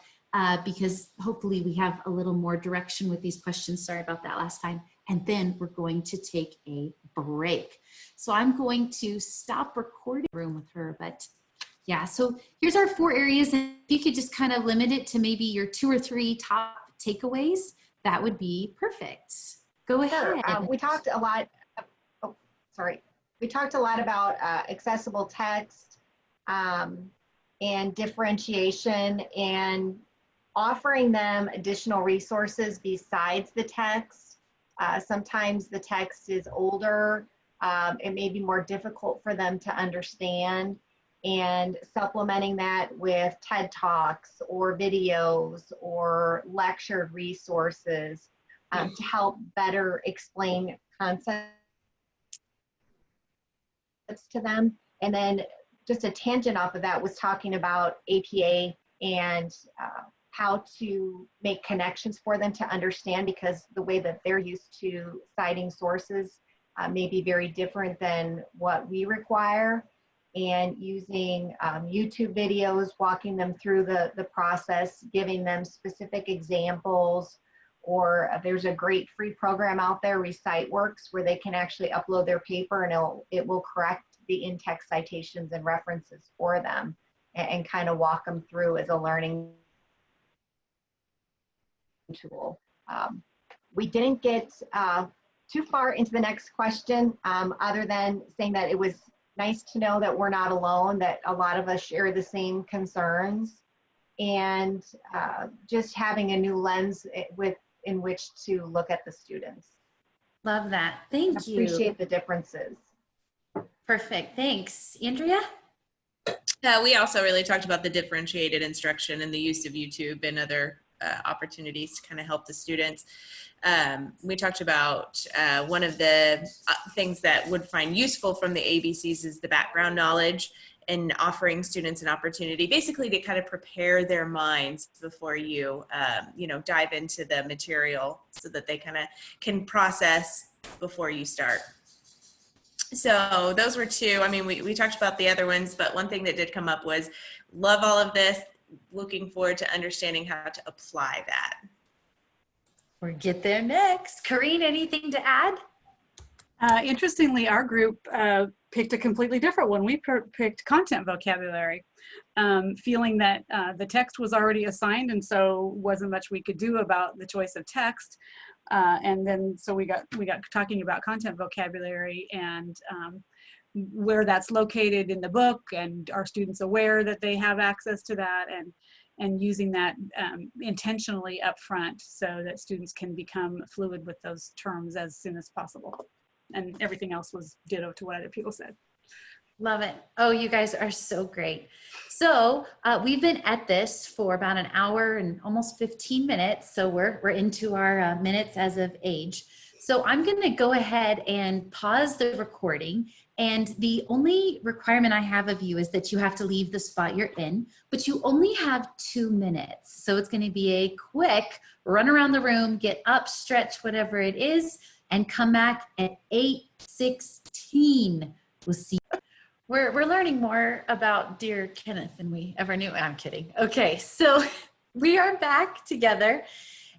because hopefully we have a little more direction with these questions. Sorry about that last time. And then we're going to take a break. So I'm going to stop recording room with her, but yeah, so here's our 4 areas. And if you could just kind of limit it to maybe your 2 or 3 top takeaways, that would be perfect. Go ahead. Sure. We talked a lot. We talked a lot about accessible text and differentiation and offering them additional resources besides the text. Sometimes the text is older. It may be more difficult for them to understand, and supplementing that with TED Talks or videos or lectured resources to help better explain concepts to them. And then just a tangent off of that was talking about APA and how to make connections for them to understand, because the way that they're used to citing sources may be very different than what we require. And using YouTube videos, walking them through the process, giving them specific examples, or there's a great free program out there, ReciteWorks, where they can actually upload their paper and it will correct the in-text citations and references for them and kind of walk them through as a learning tool. We didn't get too far into the next question other than saying that it was nice to know that we're not alone, that a lot of us share the same concerns, and just having a new lens in which to look at the students. Love that. Thank you. Appreciate the differences. Perfect. Thanks. Andrea? We also really talked about the differentiated instruction and the use of YouTube and other opportunities to kind of help the students. We talked about one of the things that would find useful from the ABCs is the background knowledge, and offering students an opportunity basically to kind of prepare their minds before you, dive into the material so that they kind of can process before you start. So those were 2. I mean, we talked about the other ones, but one thing that did come up was love all of this, looking forward to understanding how to apply that. We'll get there next. Corrine, anything to add? Interestingly, our group picked a completely different one. We picked content vocabulary, feeling that the text was already assigned, and so wasn't much we could do about the choice of text. And then so we got talking about content vocabulary and where that's located in the book, and are students aware that they have access to that, and using that intentionally up front so that students can become fluid with those terms as soon as possible. And everything else was ditto to what other people said. Love it. Oh, you guys are so great. So we've been at this for about an hour and almost 15 minutes. So we're into our minutes as of age. So I'm going to go ahead and pause the recording. And the only requirement I have of you is that you have to leave the spot you're in, but you only have 2 minutes. So it's going to be a quick run around the room, get up, stretch, whatever it is, and come back at 8:16. We'll see. We're learning more about dear Kenneth than we ever knew. I'm kidding. Okay, so we are back together,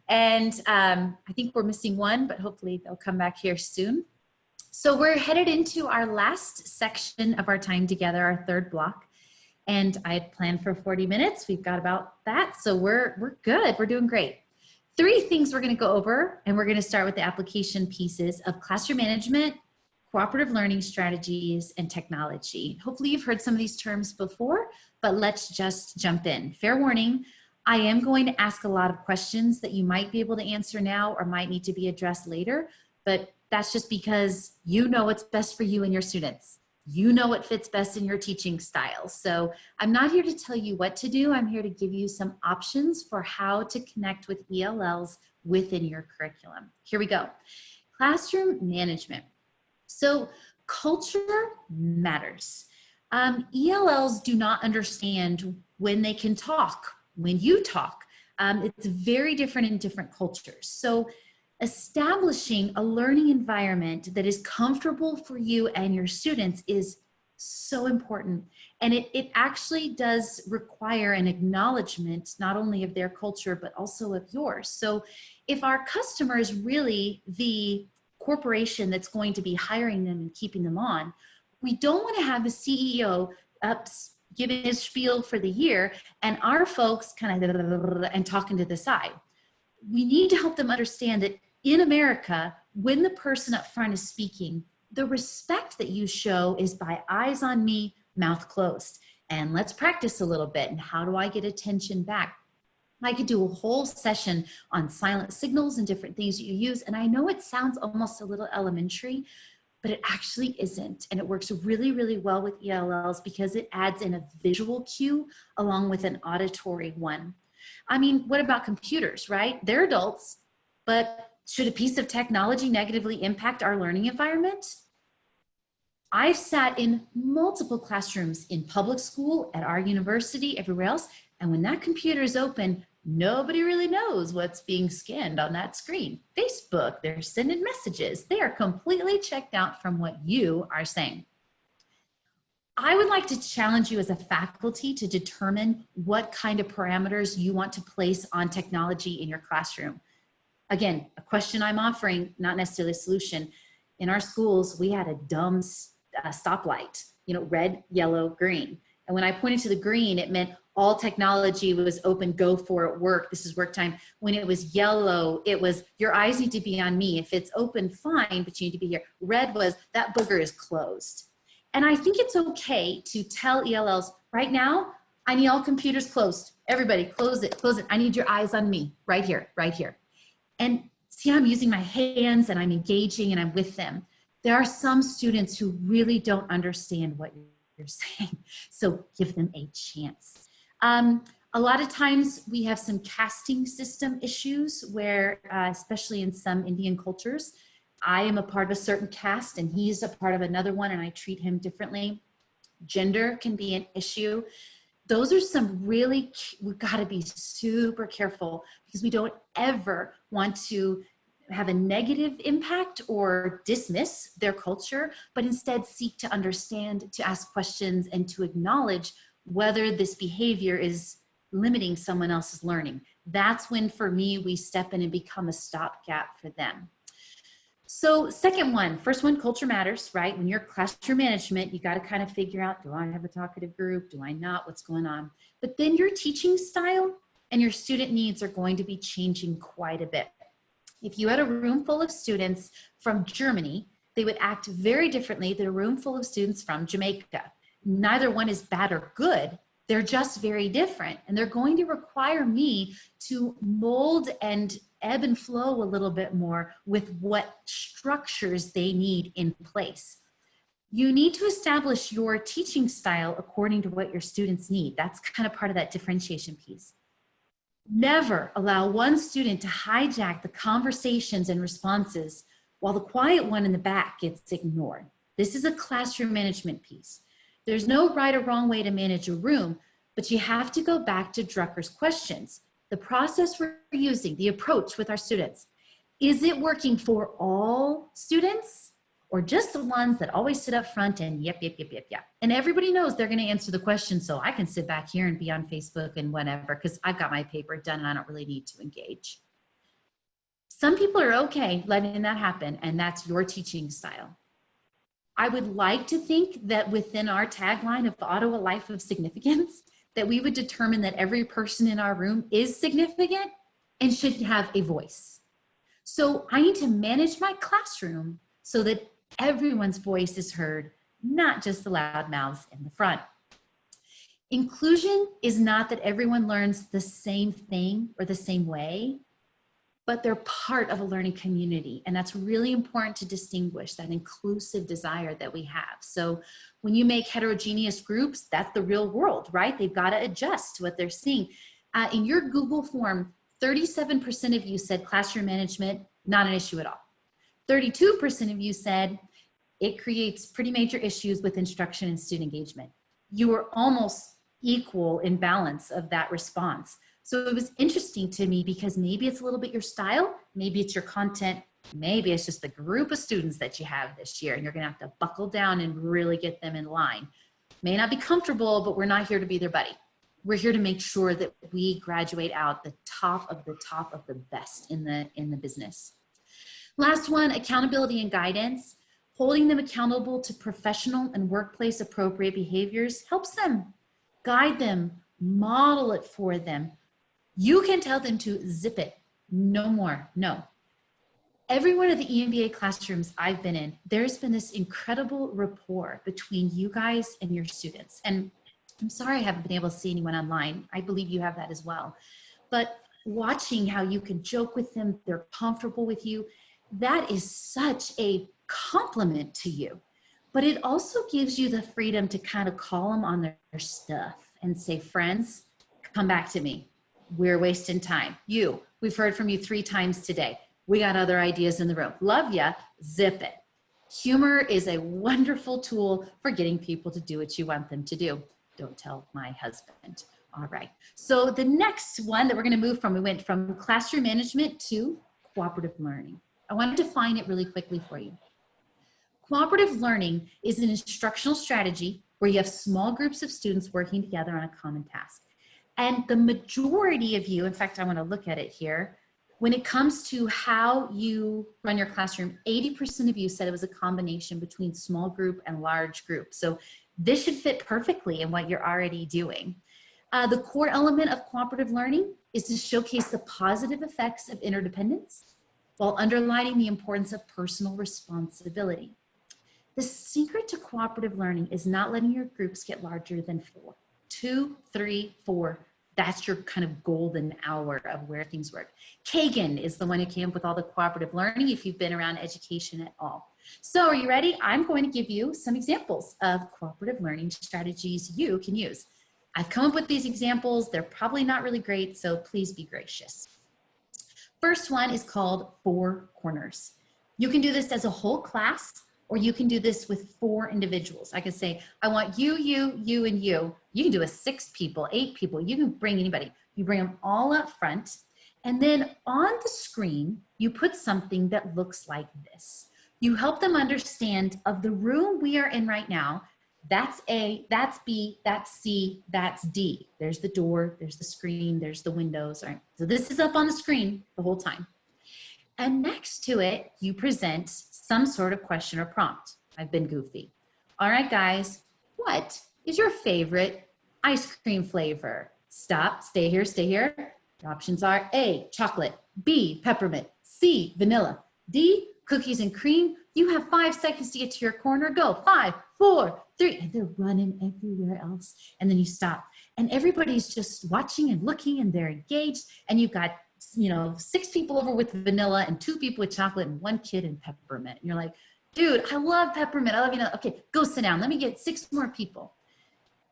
and I think we're missing one, but hopefully they'll come back here soon. So we're headed into our last section of our time together, our third block, and I had planned for 40 minutes. We've got about that, so we're good. We're doing great. 3 things we're going to go over, and we're going to start with the application pieces of classroom management, cooperative learning strategies, and technology. Hopefully you've heard some of these terms before, but let's just jump in. Fair warning, I am going to ask a lot of questions that you might be able to answer now or might need to be addressed later, but that's just because you know what's best for you and your students. You know what fits best in your teaching style. So I'm not here to tell you what to do. I'm here to give you some options for how to connect with ELLs within your curriculum. Here we go. Classroom management. So culture matters. ELLs do not understand when they can talk, when you talk. It's very different in different cultures. So establishing a learning environment that is comfortable for you and your students is so important. And it actually does require an acknowledgement, not only of their culture, but also of yours. So if our customer is really the corporation that's going to be hiring them and keeping them on, we don't want to have the CEO up giving his spiel for the year and our folks kind of and talking to the side. We need to help them understand that in America, when the person up front is speaking, the respect that you show is by eyes on me, mouth closed. And let's practice a little bit. And how do I get attention back? I could do a whole session on silent signals and different things that you use. And I know it sounds almost a little elementary, but it actually isn't. And it works really, really well with ELLs because it adds in a visual cue along with an auditory one. I mean, what about computers, right? They're adults, but should a piece of technology negatively impact our learning environment? I've sat in multiple classrooms in public school, at our university, everywhere else, and when that computer is open, nobody really knows what's being scanned on that screen. Facebook, they're sending messages. They are completely checked out from what you are saying. I would like to challenge you as a faculty to determine what kind of parameters you want to place on technology in your classroom. Again, a question I'm offering, not necessarily a solution. In our schools, we had a dumb stoplight, red, yellow, green. And when I pointed to the green, it meant all technology was open, go for it, work, this is work time. When it was yellow, it was your eyes need to be on me. If it's open, fine, but you need to be here. Red was that booger is closed. And I think it's okay to tell ELLs, right now, I need all computers closed. Everybody, close it, close it. I need your eyes on me, right here, right here. And see, I'm using my hands and I'm engaging and I'm with them. There are some students who really don't understand what you're saying. So give them a chance. A lot of times we have some casting system issues where, especially in some Indian cultures, I am a part of a certain caste and he's a part of another one and I treat him differently. Gender can be an issue. Those are some really, we've got to be super careful because we don't ever want to have a negative impact or dismiss their culture, but instead seek to understand, to ask questions, and to acknowledge whether this behavior is limiting someone else's learning. That's when, for me, we step in and become a stopgap for them. So second one, first one, culture matters, right? When you're classroom management, you got to kind of figure out, do I have a talkative group? Do I not? What's going on? But then your teaching style and your student needs are going to be changing quite a bit. If you had a room full of students from Germany, they would act very differently than a room full of students from Jamaica. Neither one is bad or good. They're just very different. And they're going to require me to mold and ebb and flow a little bit more with what structures they need in place. You need to establish your teaching style according to what your students need. That's kind of part of that differentiation piece. Never allow one student to hijack the conversations and responses while the quiet one in the back gets ignored. This is a classroom management piece. There's no right or wrong way to manage a room, but you have to go back to Drucker's questions. The process we're using, the approach with our students, is it working for all students or just the ones that always sit up front and yep. And everybody knows they're going to answer the question, so I can sit back here and be on Facebook and whatever because I've got my paper done and I don't really need to engage. Some people are okay letting that happen, and that's your teaching style. I would like to think that within our tagline of Auto, a Life of Significance, that we would determine that every person in our room is significant and should have a voice. So I need to manage my classroom so that everyone's voice is heard, not just the loud mouths in the front. Inclusion is not that everyone learns the same thing or the same way, but they're part of a learning community. And that's really important to distinguish that inclusive desire that we have. So when you make heterogeneous groups, that's the real world, right? They've got to adjust to what they're seeing. In your Google form, 37% of you said classroom management, not an issue at all. 32% of you said it creates pretty major issues with instruction and student engagement. You were almost equal in balance of that response. So it was interesting to me because maybe it's a little bit your style, maybe it's your content, maybe it's just the group of students that you have this year and you're gonna have to buckle down and really get them in line. May not be comfortable, but we're not here to be their buddy. We're here to make sure that we graduate out the top of the best in the business. Last one, accountability and guidance. Holding them accountable to professional and workplace appropriate behaviors helps them, guide them, model it for them. You can tell them to zip it, no more, no. Every one of the EMBA classrooms I've been in, there's been this incredible rapport between you guys and your students. And I'm sorry I haven't been able to see anyone online. I believe you have that as well. But watching how you can joke with them, they're comfortable with you, that is such a compliment to you. But it also gives you the freedom to kind of call them on their stuff and say, friends, come back to me. We're wasting time. We've heard from you 3 times today. We got other ideas in the room. Love ya, zip it. Humor is a wonderful tool for getting people to do what you want them to do. Don't tell my husband. All right. So the next one that we're going to move from, we went from classroom management to cooperative learning. I want to define it really quickly for you. Cooperative learning is an instructional strategy where you have small groups of students working together on a common task. And the majority of you, in fact, I want to look at it here, when it comes to how you run your classroom, 80% of you said it was a combination between small group and large group. So this should fit perfectly in what you're already doing. The core element of cooperative learning is to showcase the positive effects of interdependence while underlining the importance of personal responsibility. The secret to cooperative learning is not letting your groups get larger than 4. 2, 3, 4. That's your kind of golden hour of where things work. Kagan is the one who came up with all the cooperative learning if you've been around education at all. So are you ready? I'm going to give you some examples of cooperative learning strategies you can use. I've come up with these examples. They're probably not really great, so please be gracious. First one is called 4 corners. You can do this as a whole class, or you can do this with 4 individuals. I can say, I want you, you, and you. You can do a 6 people, 8 people. You can bring anybody. You bring them all up front. And then on the screen, you put something that looks like this. You help them understand of the room we are in right now, That's A, that's B, that's C, that's D. There's the door, there's the screen, there's the windows. All right. So this is up on the screen the whole time. And next to it, you present some sort of question or prompt. I've been goofy. All right, guys, what is your favorite ice cream flavor? Stop, stay here, stay here. The options are A, chocolate, B, peppermint, C, vanilla, D, cookies and cream. You have 5 seconds to get to your corner. Go, 5, 4, 3, and they're running everywhere else. And then you stop. And everybody's just watching and looking and they're engaged. And you've got, 6 people over with vanilla and 2 people with chocolate and 1 kid in peppermint. And you're like, dude, I love peppermint. I love vanilla. Okay, go sit down. Let me get 6 more people.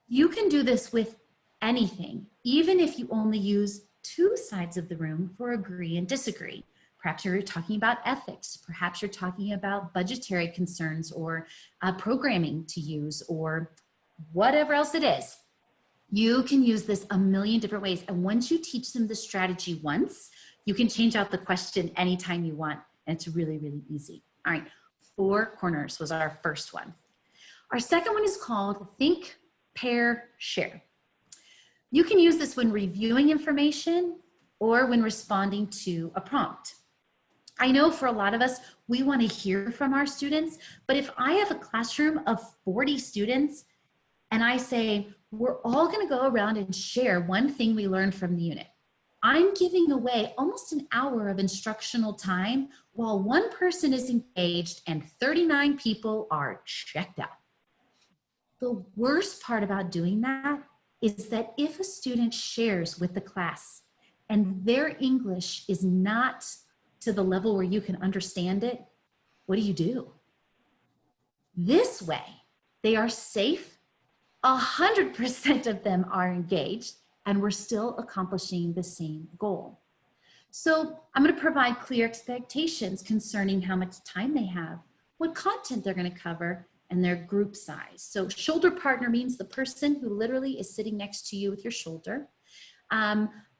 You can do this with anything, even if you only use 2 sides of the room for agree and disagree. Perhaps you're talking about ethics. Perhaps you're talking about budgetary concerns or programming to use or whatever else it is. You can use this a million different ways. And once you teach them the strategy once, you can change out the question anytime you want. And it's really, really easy. All right, 4 corners was our first one. Our second one is called Think, Pair, Share. You can use this when reviewing information or when responding to a prompt. I know for a lot of us, we want to hear from our students, but if I have a classroom of 40 students and I say, we're all going to go around and share one thing we learned from the unit, I'm giving away almost an hour of instructional time while 1 person is engaged and 39 people are checked out. The worst part about doing that is that if a student shares with the class and their English is not to the level where you can understand it, what do? This way, they are safe, 100% of them are engaged, and we're still accomplishing the same goal. So I'm going to provide clear expectations concerning how much time they have, what content they're going to cover, and their group size. So shoulder partner means the person who literally is sitting next to you with your shoulder.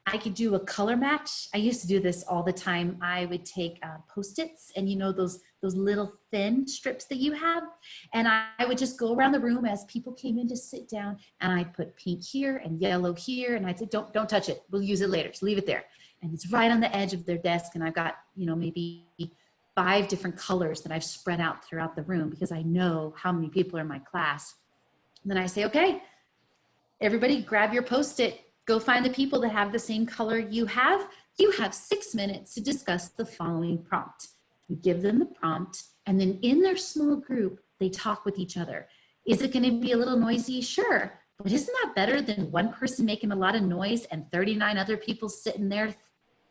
I could do a color match. I used to do this all the time. I would take Post-its and those little thin strips that you have. And I would just go around the room as people came in to sit down and I'd put pink here and yellow here. And I'd say, don't touch it. We'll use it later. Just leave it there. And it's right on the edge of their desk. And I've got, maybe 5 different colors that I've spread out throughout the room because I know how many people are in my class. And then I say, okay, everybody grab your Post-it. Go find the people that have the same color you have. You have 6 minutes to discuss the following prompt. You give them the prompt, and then in their small group, they talk with each other. Is it going to be a little noisy? Sure. But isn't that better than 1 person making a lot of noise and 39 other people sitting there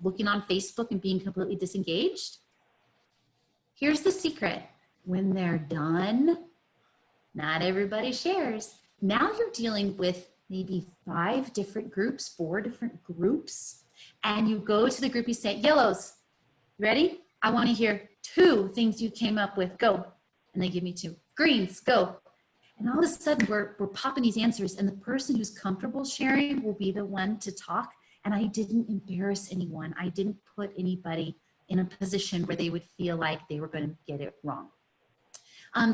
looking on Facebook and being completely disengaged? Here's the secret. When they're done, not everybody shares. Now you're dealing with maybe 5 different groups, 4 different groups, and you go to the group, you say, yellows, ready? I want to hear 2 things you came up with, go. And they give me 2. Greens, go. And all of a sudden we're popping these answers, and the person who's comfortable sharing will be the one to talk. And I didn't embarrass anyone. I didn't put anybody in a position where they would feel like they were going to get it wrong.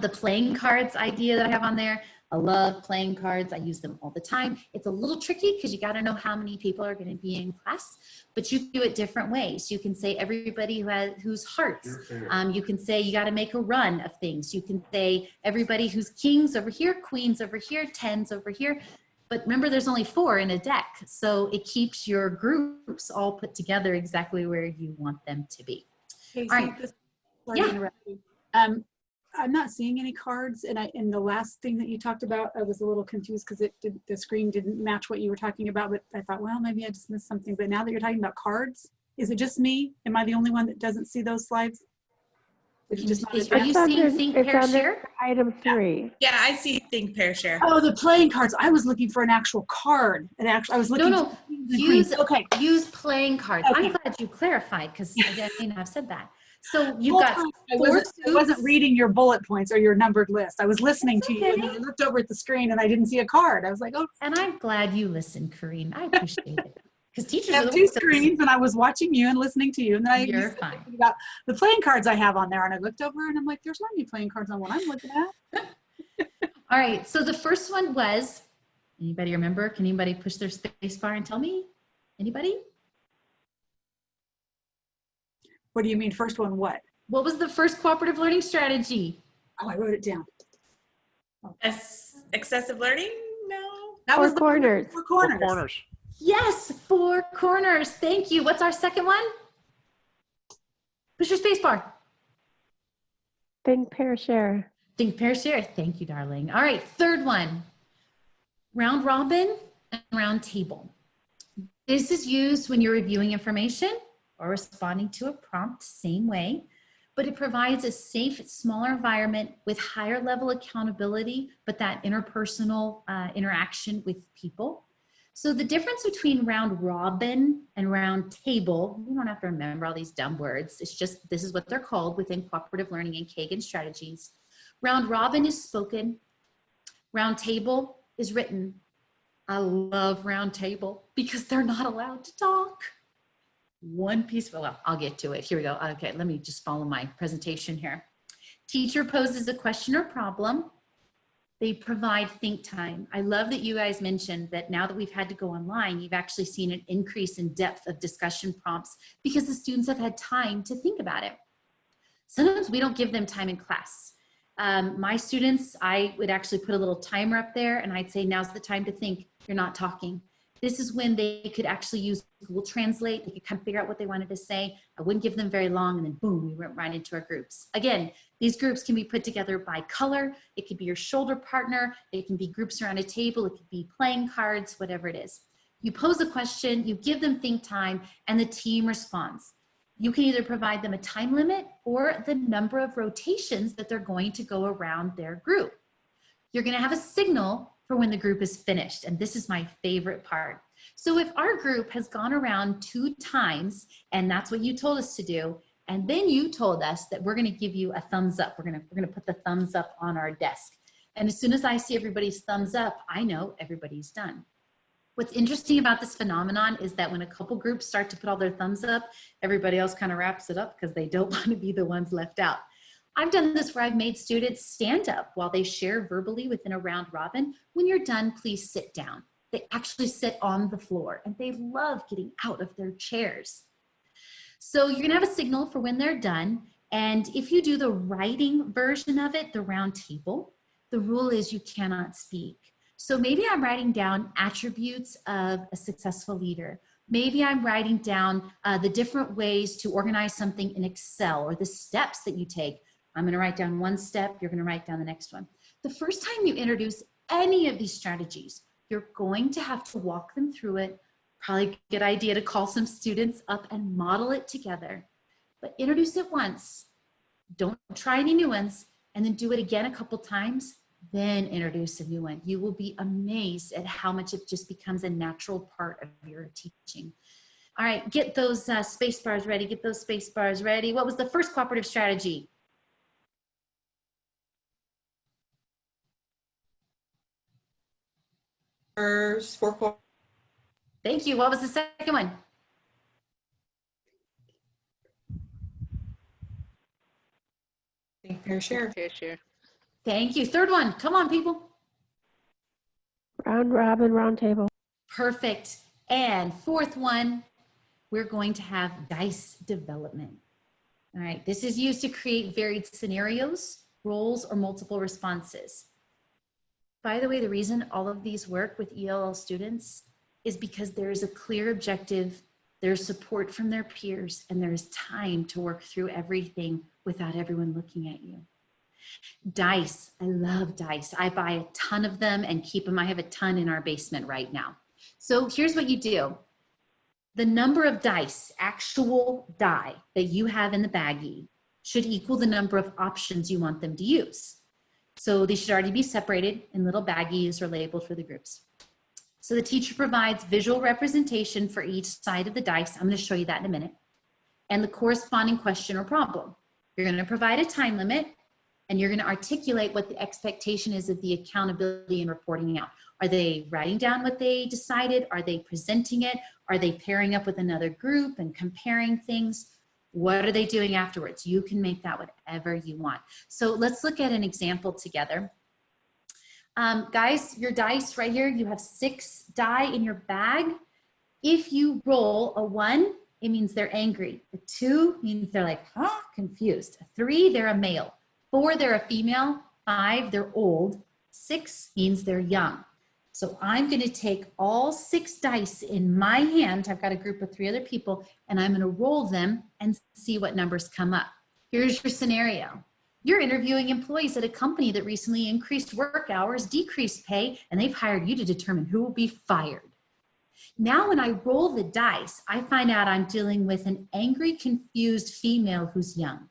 The playing cards idea that I have on there, I love playing cards. I use them all the time. It's a little tricky because you got to know how many people are going to be in class, but you can do it different ways. You can say everybody who's hearts. You can say you got to make a run of things. You can say everybody who's kings over here, queens over here, 10s over here. But remember, there's only 4 in a deck, so it keeps your groups all put together exactly where you want them to be. Kasey, all right. Sorry to interrupt you. I'm not seeing any cards, and the last thing that you talked about, I was a little confused because the screen didn't match what you were talking about. But I thought, well, maybe I just missed something. But now that you're talking about cards, is it just me? Am I the only one that doesn't see those slides? Are you seeing Think, Pair, Share? Item 3. Yeah, I see Think, Pair, Share. Oh, the playing cards. I was looking for an actual card. I was looking. No. Use playing cards. Okay. I'm glad you clarified because I may not have said that. So you got 4 I wasn't reading your bullet points or your numbered list. I was listening to you, and I looked over at the screen and I didn't see a card. I was like, oh. And I'm glad you listened, Corinne. I appreciate it. Because teachers have 2 screens, and I was watching you and listening to you, and then I You're fine. About the playing cards I have on there, and I looked over and I'm like, there's not any playing cards on what I'm looking at. All right, so the first one was, anybody remember? Can anybody push their space bar and tell me? Anybody? What do you mean first one what? What was the first cooperative learning strategy? Oh, I wrote it down. Excessive learning? No. That was the corners. Four corners. Four corners. Yes, 4 corners. Thank you. What's our second one? Push your space bar. Think, pair, share. Think, pair, share. Thank you, darling. All right, third one. Round robin and round table. This is used when you're reviewing information or responding to a prompt, same way, but it provides a safe, smaller environment with higher level accountability, but that interpersonal interaction with people. So the difference between round robin and round table, you don't have to remember all these dumb words. It's just, this is what they're called within cooperative learning and Kagan strategies. Round robin is spoken. Round table is written. I love round table because they're not allowed to talk. One piece, well, I'll get to it. Here we go. Okay, let me just follow my presentation here. Teacher poses a question or problem. They provide think time. I love that you guys mentioned that now that we've had to go online, you've actually seen an increase in depth of discussion prompts because the students have had time to think about it. Sometimes we don't give them time in class. My students, I would actually put a little timer up there and I'd say, now's the time to think. You're not talking. This is when they could actually use Google Translate. They could kind of figure out what they wanted to say. I wouldn't give them very long and then boom, we went right into our groups. Again, these groups can be put together by color. It could be your shoulder partner. It can be groups around a table. It could be playing cards, whatever it is. You pose a question, you give them think time, and the team responds. You can either provide them a time limit or the number of rotations that they're going to go around their group. You're going to have a signal for when the group is finished. And this is my favorite part. So if our group has gone around 2 times, and that's what you told us to do, and then you told us that we're going to give you a thumbs up. We're going to put the thumbs up on our desk. And as soon as I see everybody's thumbs up, I know everybody's done. What's interesting about this phenomenon is that when a couple groups start to put all their thumbs up, everybody else kind of wraps it up because they don't want to be the ones left out. I've done this where I've made students stand up while they share verbally within a round robin. When you're done, please sit down. They actually sit on the floor and they love getting out of their chairs. So you're gonna have a signal for when they're done. And if you do the writing version of it, the round table, the rule is you cannot speak. So maybe I'm writing down attributes of a successful leader. Maybe I'm writing down the different ways to organize something in Excel or the steps that you take. I'm going to write down one step. You're going to write down the next one. The first time you introduce any of these strategies, you're going to have to walk them through it. Probably a good idea to call some students up and model it together. But introduce it once. Don't try any new ones. And then do it again a couple times. Then introduce a new one. You will be amazed at how much it just becomes a natural part of your teaching. All right, get those space bars ready. Get those space bars ready. What was the first cooperative strategy? Thank you. What was the second one? Think, pair, share. Thank you. Third one. Come on, people. Round robin, round table. Perfect. And fourth one, we're going to have dice development. All right. This is used to create varied scenarios, roles, or multiple responses. By the way, the reason all of these work with ELL students is because there is a clear objective, there's support from their peers, and there's time to work through everything without everyone looking at you. Dice, I love dice. I buy a ton of them and keep them. I have a ton in our basement right now. So here's what you do. The number of dice, actual die that you have in the baggie should equal the number of options you want them to use. So they should already be separated in little baggies or labeled for the groups. So the teacher provides visual representation for each side of the dice. I'm going to show you that in a minute. And the corresponding question or problem. You're going to provide a time limit and you're going to articulate what the expectation is of the accountability and reporting out. Are they writing down what they decided? Are they presenting it? Are they pairing up with another group and comparing things? What are they doing afterwards? You can make that whatever you want. So let's look at an example together. Guys, your dice right here, you have 6 die in your bag. If you roll a 1, it means they're angry. A 2 means they're like, confused. A 3, they're a male. 4, they're a female. 5, they're old. 6 means they're young. So I'm going to take all 6 dice in my hand. I've got a group of 3 other people, and I'm going to roll them and see what numbers come up. Here's your scenario. You're interviewing employees at a company that recently increased work hours, decreased pay, and they've hired you to determine who will be fired. Now, when I roll the dice, I find out I'm dealing with an angry, confused female who's young.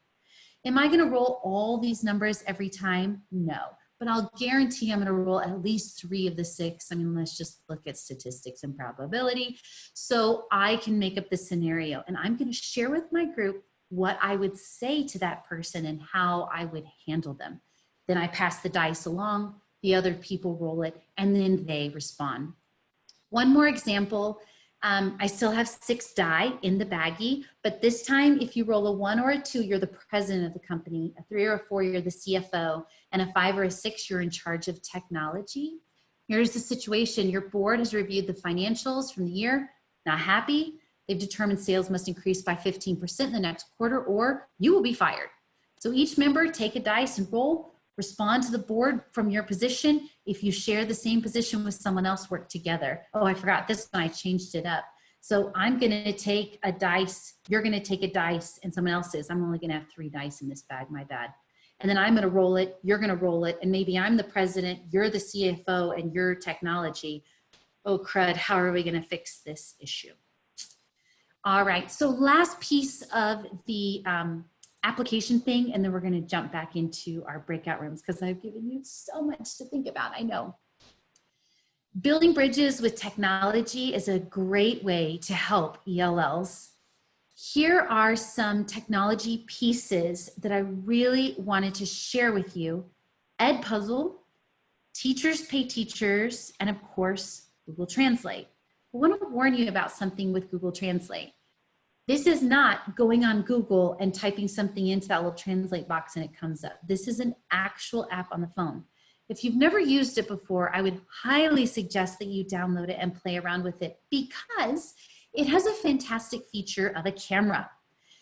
Am I going to roll all these numbers every time? No. But I'll guarantee I'm going to roll at least 3 of the 6. I mean, let's just look at statistics and probability. So I can make up the scenario, and I'm going to share with my group what I would say to that person and how I would handle them. Then I pass the dice along, the other people roll it, and then they respond. One more example. I still have 6 die in the baggie, but this time if you roll a 1 or a 2, you're the president of the company. A 3 or a 4, you're the CFO, and a 5 or a 6, you're in charge of technology. Here's the situation. Your board has reviewed the financials from the year, not happy. They've determined sales must increase by 15% in the next quarter or you will be fired. So each member take a dice and roll, respond to the board from your position. If you share the same position with someone else, work together. Oh, I forgot this one, I changed it up. So I'm gonna take a dice, you're gonna take a dice, and someone else is. I'm only gonna have 3 dice in this bag, my bad. And then I'm gonna roll it, you're gonna roll it, and maybe I'm the president, you're the CFO, and you're technology. Oh crud, how are we gonna fix this issue? All right, so last piece of the application thing, and then we're gonna jump back into our breakout rooms because I've given you so much to think about, I know. Building bridges with technology is a great way to help ELLs. Here are some technology pieces that I really wanted to share with you. Edpuzzle, Teachers Pay Teachers, and of course, Google Translate. I want to warn you about something with Google Translate. This is not going on Google and typing something into that little translate box and it comes up. This is an actual app on the phone. If you've never used it before, I would highly suggest that you download it and play around with it because it has a fantastic feature of a camera.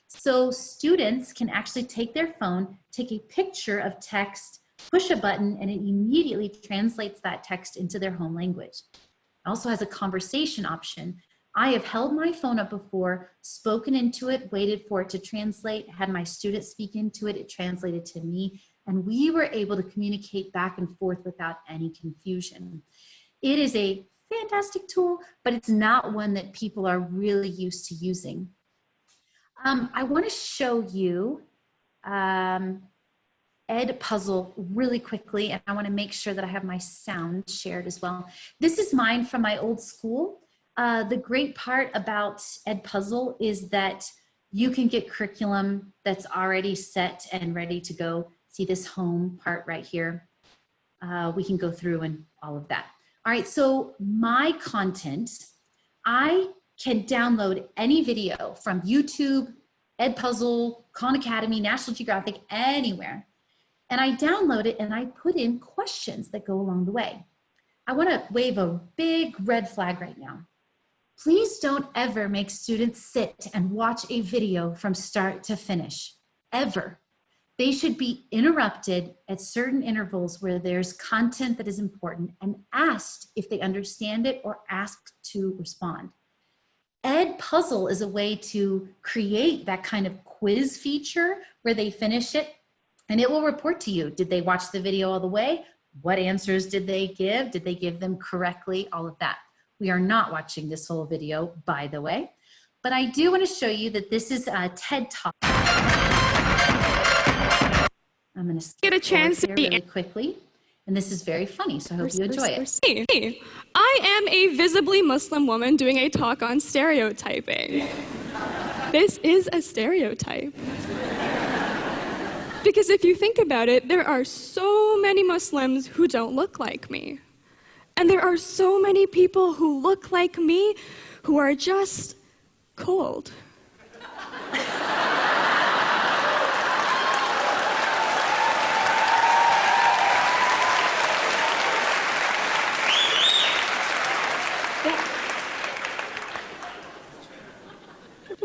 So students can actually take their phone, take a picture of text, push a button, and it immediately translates that text into their home language. It also has a conversation option. I have held my phone up before, spoken into it, waited for it to translate, had my students speak into it, it translated to me, and we were able to communicate back and forth without any confusion. It is a fantastic tool, but it's not one that people are really used to using. I want to show you Edpuzzle really quickly, and I want to make sure that I have my sound shared as well. This is mine from my old school. The great part about Edpuzzle is that you can get curriculum that's already set and ready to go. See this home part right here? We can go through and all of that. All right, so my content, I can download any video from YouTube, Edpuzzle, Khan Academy, National Geographic, anywhere. And I download it and I put in questions that go along the way. I want to wave a big red flag right now. Please don't ever make students sit and watch a video from start to finish, ever. They should be interrupted at certain intervals where there's content that is important and asked if they understand it or asked to respond. Edpuzzle is a way to create that kind of quiz feature where they finish it and it will report to you. Did they watch the video all the way? What answers did they give? Did they give them correctly? All of that. We are not watching this whole video, by the way, but I do want to show you that this is a TED Talk. I'm going to get a chance here really quickly, and this is very funny, so I hope you enjoy it. Hey, I am a visibly Muslim woman doing a talk on stereotyping. This is a stereotype. Because if you think about it, there are so many Muslims who don't look like me. And there are so many people who look like me who are just cold.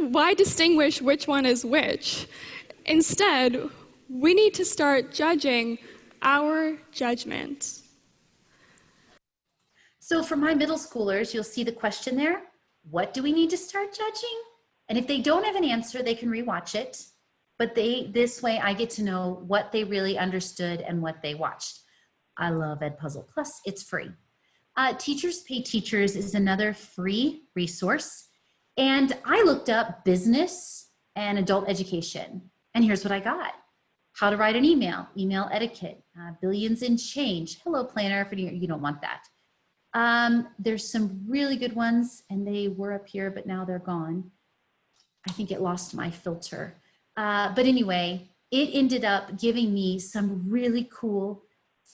why distinguish which one is which? Instead, we need to start judging our judgments. So for my middle schoolers, you'll see the question there. What do we need to start judging? And if they don't have an answer, they can rewatch it. But this way I get to know what they really understood and what they watched. I love Edpuzzle. Plus, it's free. Teachers Pay Teachers is another free resource. And I looked up business and adult education. And here's what I got. How to write an email, email etiquette, billions in change. Hello, planner, if you don't want that. There's some really good ones, and they were up here, but now they're gone. I think it lost my filter. But anyway, it ended up giving me some really cool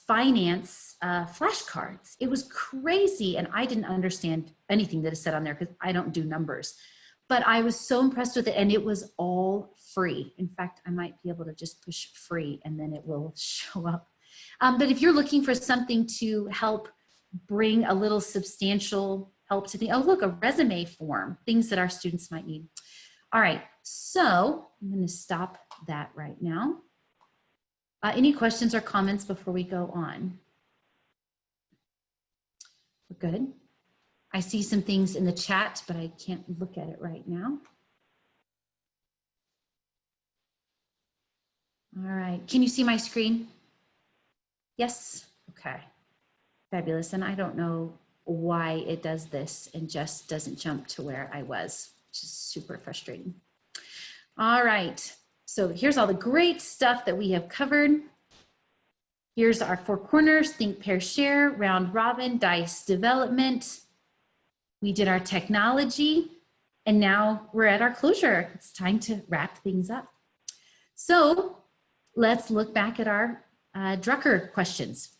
finance flashcards. It was crazy, and I didn't understand anything that is said on there because I don't do numbers. But I was so impressed with it, and it was all free. In fact, I might be able to just push free, and then it will show up. But if you're looking for something to help bring a little substantial help to the, oh, look, a resume form, things that our students might need. All right, so I'm going to stop that right now. Any questions or comments before we go on? We're good. I see some things in the chat, but I can't look at it right now. All right, can you see my screen? Yes, okay. Fabulous, and I don't know why it does this and just doesn't jump to where I was, which is super frustrating. All right, so here's all the great stuff that we have covered. Here's our 4 corners: think, pair, share, round robin, dice development. We did our technology, and now we're at our closure. It's time to wrap things up. So let's look back at our Drucker questions.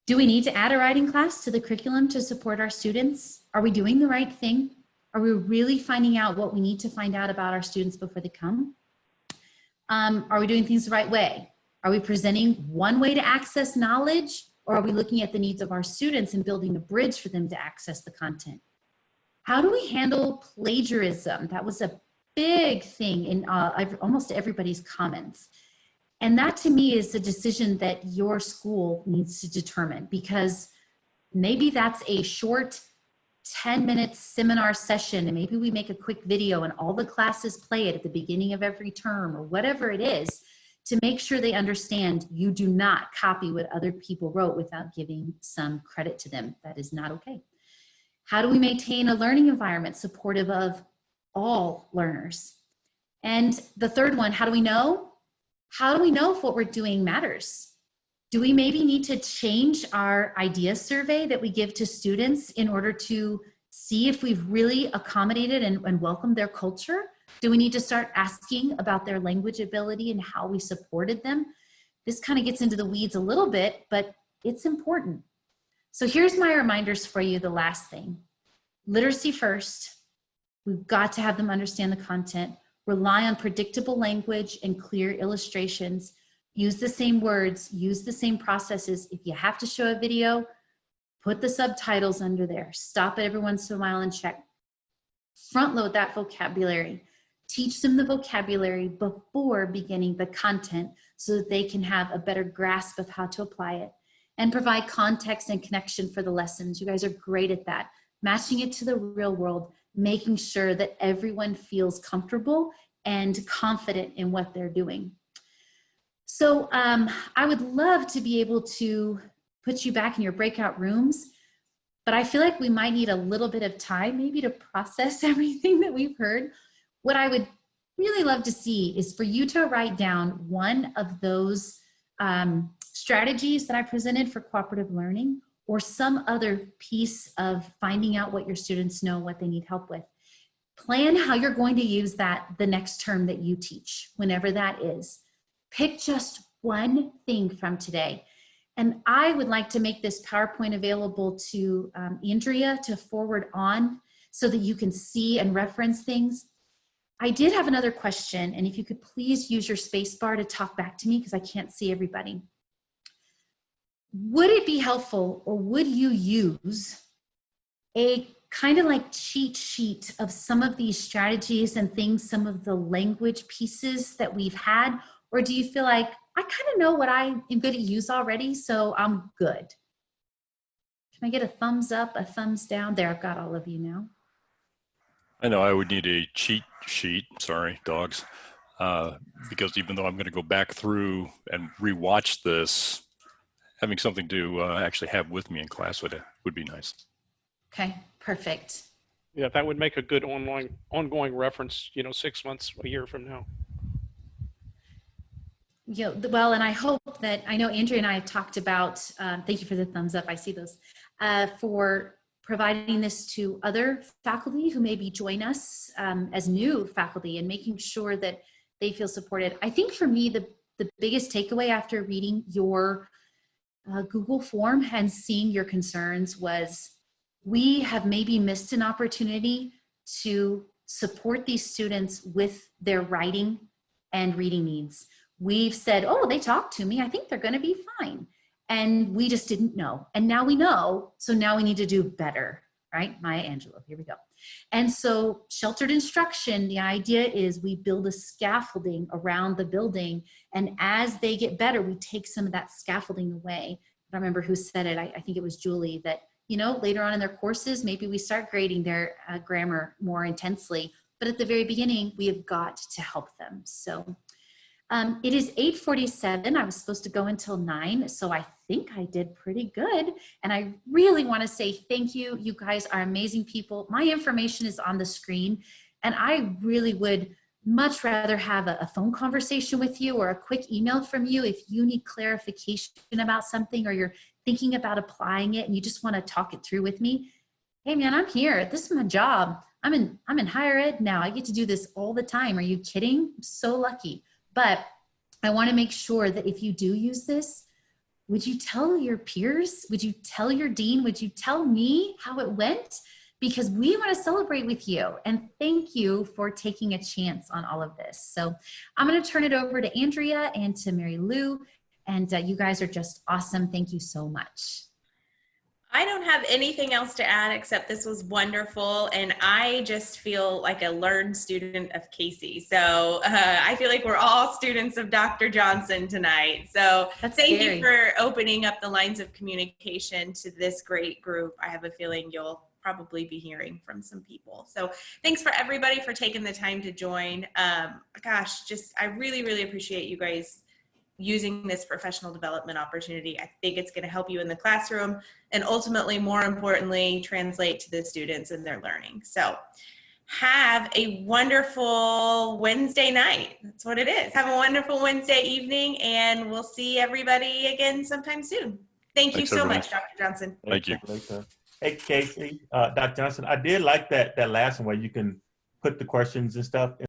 Do we need to add a writing class to the curriculum to support our students? Are we doing the right thing? Are we really finding out what we need to find out about our students before they come? Are we doing things the right way? Are we presenting one way to access knowledge, or are we looking at the needs of our students and building a bridge for them to access the content? How do we handle plagiarism? That was a big thing in almost everybody's comments. And that to me is a decision that your school needs to determine, because maybe that's a short 10-minute seminar session, and maybe we make a quick video and all the classes play it at the beginning of every term or whatever it is, to make sure they understand you do not copy what other people wrote without giving some credit to them. That is not okay. How do we maintain a learning environment supportive of all learners? And the third one, how do we know? How do we know if what we're doing matters? Do we maybe need to change our idea survey that we give to students in order to see if we've really accommodated and welcomed their culture? Do we need to start asking about their language ability and how we supported them? This kind of gets into the weeds a little bit, but it's important. So here's my reminders for you, the last thing. Literacy first. We've got to have them understand the content. Rely on predictable language and clear illustrations. Use the same words, use the same processes. If you have to show a video, put the subtitles under there. Stop it every once in a while and check. Front load that vocabulary. Teach them the vocabulary before beginning the content so that they can have a better grasp of how to apply it. And provide context and connection for the lessons. You guys are great at that. Matching it to the real world, making sure that everyone feels comfortable and confident in what they're doing. So I would love to be able to put you back in your breakout rooms, but I feel like we might need a little bit of time maybe to process everything that we've heard. What I would really love to see is for you to write down one of those strategies that I presented for cooperative learning, or some other piece of finding out what your students know, what they need help with. Plan how you're going to use that the next term that you teach, whenever that is. Pick just one thing from today. And I would like to make this PowerPoint available to Andrea to forward on so that you can see and reference things. I did have another question, and if you could please use your space bar to talk back to me because I can't see everybody. Would it be helpful, or would you use a kind of like cheat sheet of some of these strategies and things, some of the language pieces that we've had? Or do you feel like I kind of know what I am going to use already, so I'm good? Can I get a thumbs up, a thumbs down? There, I've got all of you now. I know I would need a cheat sheet, sorry, dogs, because even though I'm going to go back through and rewatch this, having something to actually have with me in class would be nice. Okay, perfect. Yeah, that would make a good ongoing reference, 6 months, a year from now. Well, and I hope that, I know Andrea and I have talked about, thank you for the thumbs up, I see those, for providing this to other faculty who maybe join us as new faculty and making sure that they feel supported. I think for me, the biggest takeaway after reading your Google form and seeing your concerns was we have maybe missed an opportunity to support these students with their writing and reading needs. We've said, oh, they talked to me, I think they're going to be fine. And we just didn't know. And now we know, so now we need to do better, right? Maya Angelou, here we go. And so sheltered instruction, the idea is we build a scaffolding around the building, and as they get better, we take some of that scaffolding away. I don't remember who said it, I think it was Julie, that later on in their courses, maybe we start grading their grammar more intensely, but at the very beginning, we have got to help them. So it is 8:47. I was supposed to go until 9, so I think I did pretty good. And I really want to say thank you. You guys are amazing people. My information is on the screen, and I really would much rather have a phone conversation with you or a quick email from you if you need clarification about something or you're thinking about applying it and you just want to talk it through with me. Hey man, I'm here. This is my job. I'm in higher ed now. I get to do this all the time. Are you kidding? I'm so lucky. But I want to make sure that if you do use this, would you tell your peers? Would you tell your dean? Would you tell me how it went? Because we want to celebrate with you. And thank you for taking a chance on all of this. So I'm going to turn it over to Andrea and to Mary Lou. And you guys are just awesome. Thank you so much. I don't have anything else to add except this was wonderful, and I just feel like a learned student of Kasey. So I feel like we're all students of Dr. Johnson tonight. So thank you for opening up the lines of communication to this great group. I have a feeling you'll probably be hearing from some people. So thanks for everybody for taking the time to join. Gosh, I really, really appreciate you guys using this professional development opportunity. I think it's going to help you in the classroom and ultimately, more importantly, translate to the students and their learning. So have a wonderful Wednesday night. That's what it is. Have a wonderful Wednesday evening, and we'll see everybody again sometime soon. Thank you so much, Dr. Johnson. Thank you. Hey, Kasey, Dr. Johnson, I did like that last one where you can put the questions and stuff